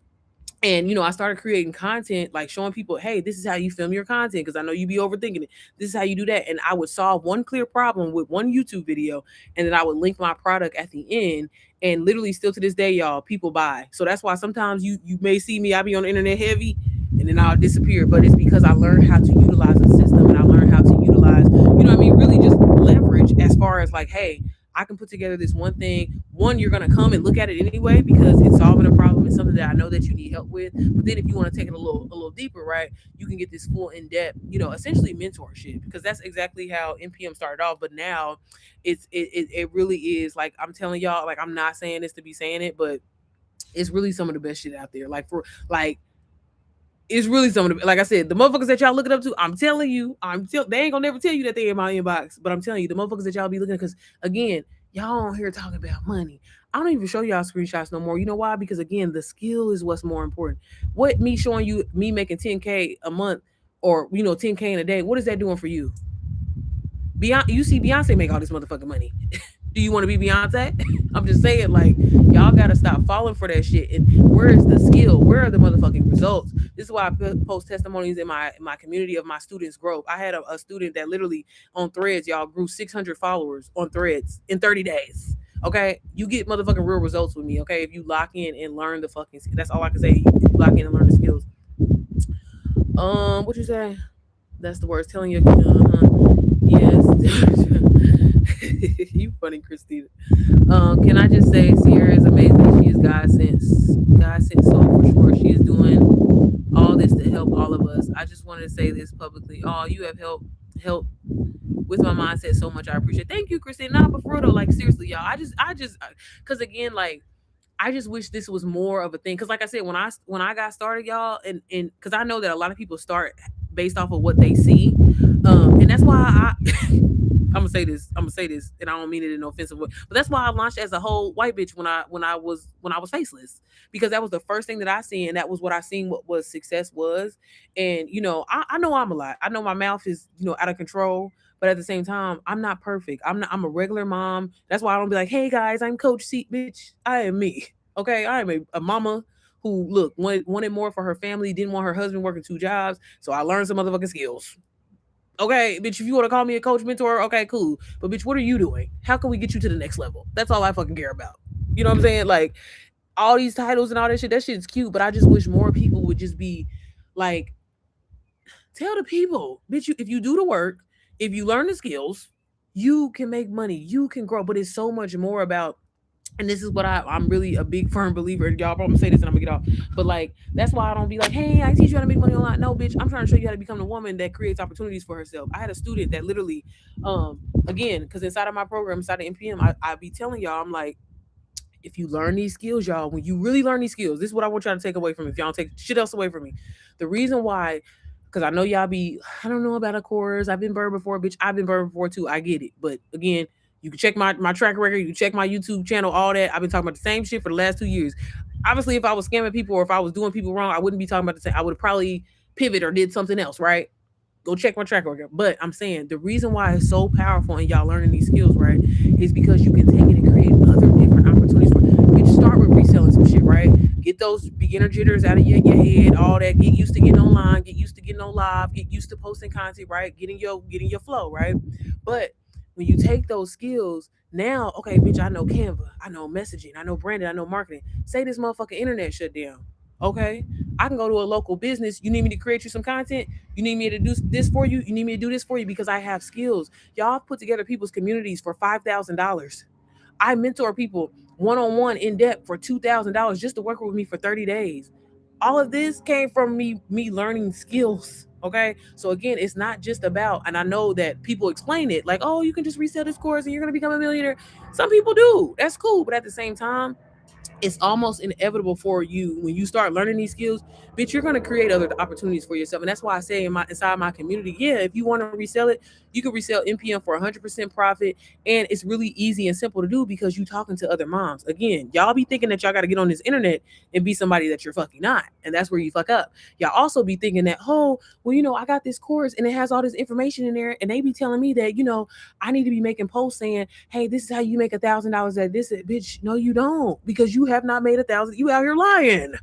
and I started creating content, like showing people, hey, this is how you film your content, because I know you be overthinking it. This is how you do that. And I would solve one clear problem with one YouTube video, and then I would link my product at the end. And literally still to this day, y'all, people buy. So that's why sometimes you may see me, I be on the internet heavy, and then I'll disappear. But it's because I learned how to utilize a system, and I learned how to utilize, really just leverage as far as like, hey, I can put together this one thing. One, you're gonna come and look at it anyway because it's solving a problem. It's something that I know that you need help with. But then if you want to take it a little deeper, right, you can get this full in depth, essentially mentorship, because that's exactly how NPM started off. But now it really is like I'm telling y'all, like I'm not saying this to be saying it, but it's really some of the best shit out there. Like for like it's really some of the, like I said, the motherfuckers that y'all looking up to, I'm telling you, they ain't gonna never tell you that they in my inbox, but I'm telling you, the motherfuckers that y'all be looking at, because again, y'all on here talking about money. I don't even show y'all screenshots no more. You know why? Because again, the skill is what's more important. What me showing you, me making 10K a month, or 10K in a day, what is that doing for you? Beyonce, you see Beyonce make all this motherfucking money. Do you want to be Beyonce? I'm just saying, like, y'all gotta stop falling for that shit. And where is the skill? Where are the motherfucking results? This is why I post testimonies in my community of my students' growth. I had a student that literally on Threads, y'all, grew 600 followers on Threads in 30 days. Okay, you get motherfucking real results with me. Okay, if you lock in and learn the fucking, that's all I can say. You lock in and learn the skills. What you say? That's the words telling you. Yes. You funny, Christina. Can I just say Sierra is amazing. She is God sent soul for sure. She is doing all this to help all of us. I just wanted to say this publicly. Oh, you have helped with my mindset so much. I appreciate it. Thank you, Christina. Nah, but for real though, like seriously, y'all. Cause again, like I just wish this was more of a thing. Cause like I said, when I got started, y'all, and cause I know that a lot of people start based off of what they see. And that's why I'm gonna say this, and I don't mean it in an offensive way, but that's why I launched as a whole white bitch when I was faceless, because that was the first thing that I seen, and that was what I seen what was success was. And I know I'm a lot. I know my mouth is out of control, but at the same time, I'm not perfect. I'm a regular mom. That's why I don't be like, hey guys, I'm Coach C, bitch. I am me. Okay, I am a mama who look wanted more for her family, didn't want her husband working 2 jobs, so I learned some motherfucking skills. Okay, bitch, if you want to call me a coach mentor, okay, cool. But bitch, what are you doing? How can we get you to the next level? That's all I fucking care about. You know what I'm saying? Like all these titles and all that shit's cute, but I just wish more people would just be like, tell the people, bitch, if you do the work, if you learn the skills, you can make money, you can grow, but it's so much more about, and this is what I'm really a big firm believer in. Y'all, I'm gonna say this and I'm gonna get off. But like, that's why I don't be like, hey, I teach you how to make money online. No, bitch, I'm trying to show you how to become the woman that creates opportunities for herself. I had a student that literally, again, because inside of my program, inside of NPM, I be telling y'all, I'm like, if you learn these skills, y'all, when you really learn these skills, this is what I want y'all to take away from me. If y'all don't take shit else away from me, the reason why, because I know y'all be, I don't know about a course. I've been burned before, bitch. I've been burned before too. I get it. But again, you can check my track record. You can check my YouTube channel, all that. I've been talking about the same shit for the last 2 years. Obviously, if I was scamming people or if I was doing people wrong, I wouldn't be talking about the same. I would have probably pivot or did something else, right? Go check my track record. But I'm saying the reason why it's so powerful in y'all learning these skills, right, is because you can take it and create other different opportunities for. Bitch, start with reselling some shit, right? Get those beginner jitters out of your head, all that. Get used to getting online, get used to getting on live, get used to posting content, right? Getting your flow, right? But when you take those skills, now, okay, bitch, I know Canva, I know messaging, I know branding, I know marketing. Say this motherfucking internet shut down. Okay, I can go to a local business. You need me to create you some content. You need me to do this for you. You need me to do this for you because I have skills. Y'all put together people's communities for $5,000. I mentor people one on one in depth for $2,000 just to work with me for 30 days. All of this came from me learning skills. Okay. So again, it's not just about, and I know that people explain it like, oh, you can just resell this course and you're gonna become a millionaire. Some people do. That's cool. But at the same time, it's almost inevitable for you when you start learning these skills, bitch, you're gonna create other opportunities for yourself. And that's why I say in my inside my community, yeah, if you want to resell it, you can resell NPM for 100% profit, and it's really easy and simple to do because you talking to other moms. Again, y'all be thinking that y'all got to get on this internet and be somebody that you're fucking not, and that's where you fuck up. Y'all also be thinking that, oh, well, I got this course and it has all this information in there, and they be telling me that I need to be making posts saying, hey, this is how you make $1,000 at this. Bitch, no, you don't, because you have not made 1,000. You out here lying.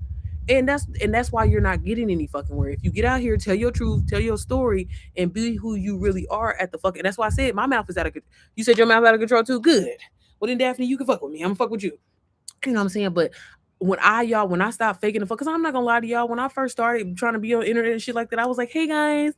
And that's why you're not getting any fucking word. If you get out here, tell your truth, tell your story, and be who you really are at the fucking. That's why I said my mouth is out of control. You said your mouth out of control too. Good. Well then, Daphne, you can fuck with me. I'm gonna fuck with you. You know what I'm saying? But when I stopped faking the fuck, because I'm not gonna lie to y'all, when I first started trying to be on the internet and shit like that, I was like, hey guys,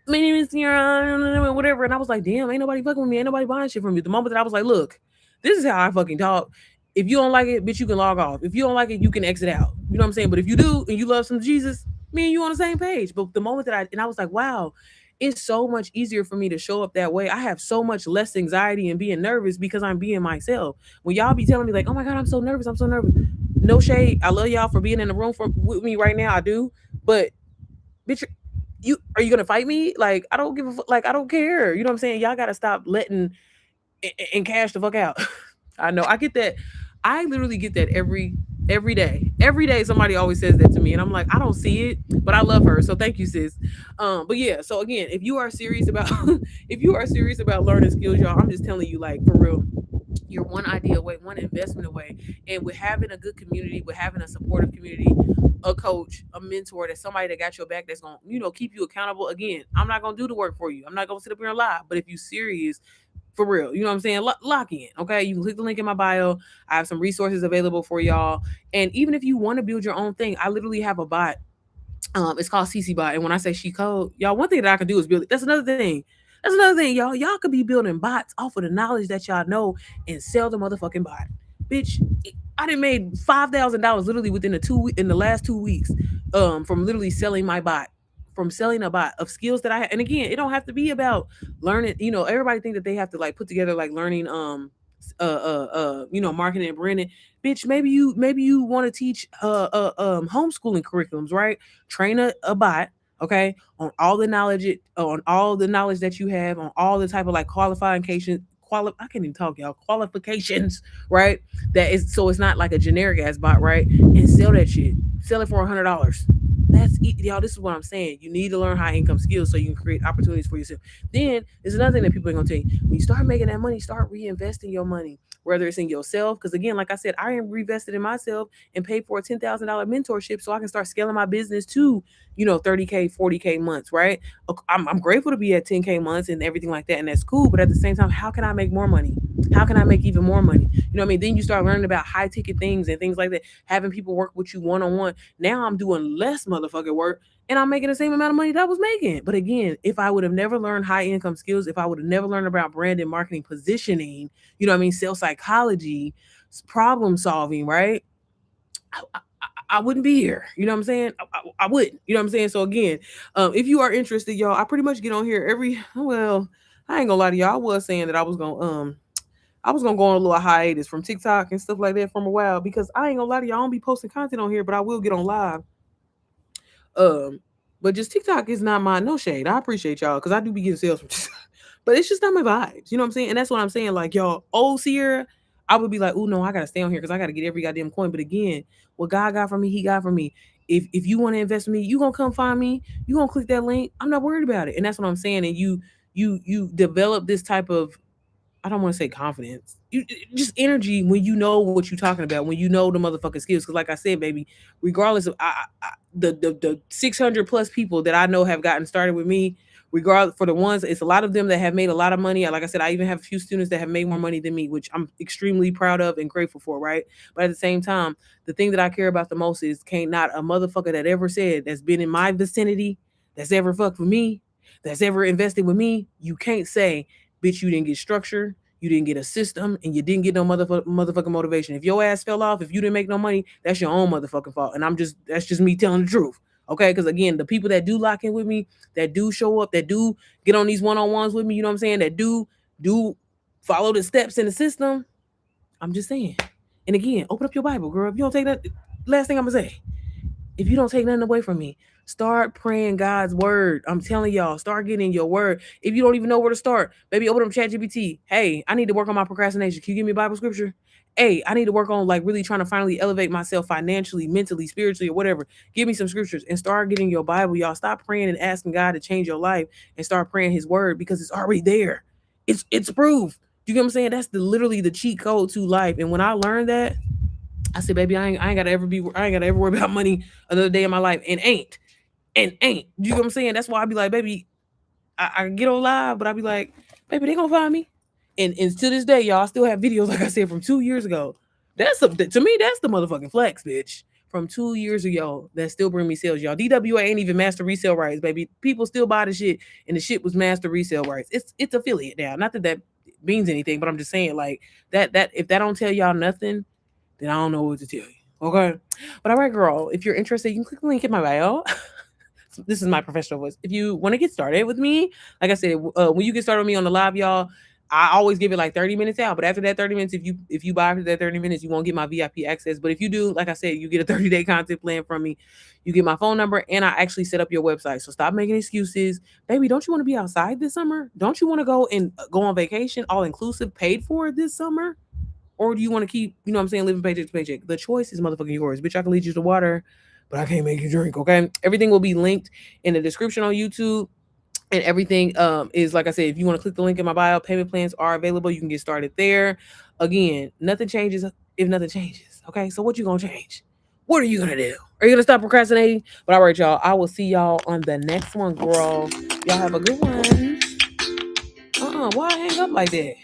my name is Sierra, whatever. And I was like, damn, ain't nobody fucking with me. Ain't nobody buying shit from me. The moment that I was like, look, this is how I fucking talk. If you don't like it, bitch, you can log off. If you don't like it, you can exit out. You know what I'm saying? But if you do and you love some Jesus, me and you on the same page. But the moment that I was like, wow, it's so much easier for me to show up that way. I have so much less anxiety and being nervous because I'm being myself. When y'all be telling me like, oh my God, I'm so nervous. I'm so nervous. No shade. I love y'all for being in the room with me right now. I do. But bitch, you are you gonna fight me? Like I don't give a fuck. Like I don't care. You know what I'm saying? Y'all gotta stop letting and cash the fuck out. I know. I get that. I literally get that every day. Every day somebody always says that to me, and I'm like, I don't see it, but I love her. So thank you, sis. But yeah. So again, if you are serious about if you are serious about learning skills, y'all, I'm just telling you, like for real, you're one idea away, one investment away. And with having a good community, with having a supportive community, a coach, a mentor, that's somebody that got your back, that's gonna, keep you accountable. Again, I'm not gonna do the work for you. I'm not gonna sit up here and lie. But if you serious, for real, you know what I'm saying? Lock in. Okay. You can click the link in my bio. I have some resources available for y'all. And even if you want to build your own thing, I literally have a bot. It's called CC Bot. And when I say she code, y'all, one thing that I can do is build it. That's another thing. That's another thing, y'all. Y'all could be building bots off of the knowledge that y'all know and sell the motherfucking bot. Bitch, I done made $5,000 literally within in the last 2 weeks, from literally selling my bot. From selling a bot of skills that I have. And again, it don't have to be about learning, everybody think that they have to like put together like learning marketing and branding. Bitch, maybe you want to teach homeschooling curriculums, right? Train a bot, okay, on all the knowledge that you have, on all the type of like I can't even talk, y'all, qualifications, right? That is, so it's not like a generic ass bot, right? And sell that shit. Sell it for $100. Y'all, this is what I'm saying. You need to learn high income skills so you can create opportunities for yourself. Then there's another thing that people ain't gonna tell you. When you start making that money, start reinvesting your money, whether it's in yourself. Because again, like I said, I am reinvested in myself and paid for a $10,000 mentorship so I can start scaling my business to 30K, 40K months, right? I'm grateful to be at 10K months and everything like that, and that's cool. But at the same time, how can I make more money? How can I make even more money? You know what I mean? Then you start learning about high ticket things and things like that, having people work with you one on one. Now I'm doing less motherfucking work and I'm making the same amount of money that I was making. But again, if I would have never learned high income skills, if I would have never learned about brand and marketing positioning, you know what I mean, sales psychology, problem solving, right? I wouldn't be here. You know what I'm saying? I wouldn't. You know what I'm saying? So again, if you are interested, y'all, I pretty much get on here every. Well, I ain't gonna lie to y'all. I was saying that I was gonna go on a little hiatus from TikTok and stuff like that from a while because I ain't gonna lie to y'all. I don't be posting content on here, but I will get on live. Um, but just TikTok is not my no shade. I appreciate y'all because I do be getting sales from TikTok, but it's just not my vibes. You know what I'm saying? And that's what I'm saying. Like y'all, old Sierra, I would be like, oh no, I gotta stay on here because I gotta get every goddamn coin. But again, what God got for me, He got for me. If you want to invest in me, you gonna come find me. You gonna click that link. I'm not worried about it. And that's what I'm saying. And you develop this type of, I don't want to say confidence. Just energy when you know what you're talking about, when you know the motherfucking skills. Because, like I said, baby, regardless of the 600 plus people that I know have gotten started with me, regardless for the ones, it's a lot of them that have made a lot of money. Like I said, I even have a few students that have made more money than me, which I'm extremely proud of and grateful for, right? But at the same time, the thing that I care about the most is can't not a motherfucker that ever said that's been in my vicinity, that's ever fucked with me, that's ever invested with me, you can't say, bitch, you didn't get structure, you didn't get a system, and you didn't get no motherfucking motivation. If your ass fell off, if you didn't make no money, that's your own motherfucking fault. And that's just me telling the truth. Okay, because again, the people that do lock in with me, that do show up, that do get on these one-on-ones with me, you know what I'm saying, that do follow the steps in the system. I'm just saying. And again, open up your Bible, girl. If you don't take that, last thing I'm gonna say, if you don't take nothing away from me, start praying God's word. I'm telling y'all, start getting your word. If you don't even know where to start, maybe open up ChatGPT. Hey, I need to work on my procrastination. Can you give me a Bible scripture? Hey, I need to work on like really trying to finally elevate myself financially, mentally, spiritually, or whatever. Give me some scriptures and start getting your Bible, y'all. Stop praying and asking God to change your life and start praying His word because it's already there. It's proof. You get what I'm saying? That's literally the cheat code to life. And when I learned that, I said, baby, I ain't gotta ever worry about money another day in my life. And ain't. You know what I'm saying? That's why I be like, baby, I get on live, but I be like, baby, they gonna find me. And to this day, y'all, I still have videos, like I said, from 2 years ago. To me, that's the motherfucking flex, bitch. From 2 years ago, that still bring me sales, y'all. DWA ain't even master resale rights, baby. People still buy the shit, and the shit was master resale rights. It's affiliate now. Not that that means anything, but I'm just saying, like, that if that don't tell y'all nothing, then I don't know what to tell you. Okay. But all right, girl, if you're interested, you can click the link in my bio. This is my professional voice. If you want to get started with me, like I said, when you get started with me on the live, y'all, I always give it like 30 minutes out. But after that 30 minutes, if you buy after that 30 minutes, you won't get my VIP access. But if you do, like I said, you get a 30-day content plan from me. You get my phone number, and I actually set up your website. So stop making excuses. Baby, don't you want to be outside this summer? Don't you want to go and go on vacation, all inclusive, paid for this summer? Or do you want to keep, you know what I'm saying, living paycheck to paycheck? The choice is motherfucking yours. Bitch, I can lead you to water, but I can't make you drink, okay? Everything will be linked in the description on YouTube. And everything is, like I said, if you want to click the link in my bio, payment plans are available. You can get started there. Again, nothing changes if nothing changes. Okay, so what you gonna change? What are you gonna do? Are you gonna stop procrastinating? But all right, y'all, I will see y'all on the next one, girl. Y'all have a good one. Why hang up like that?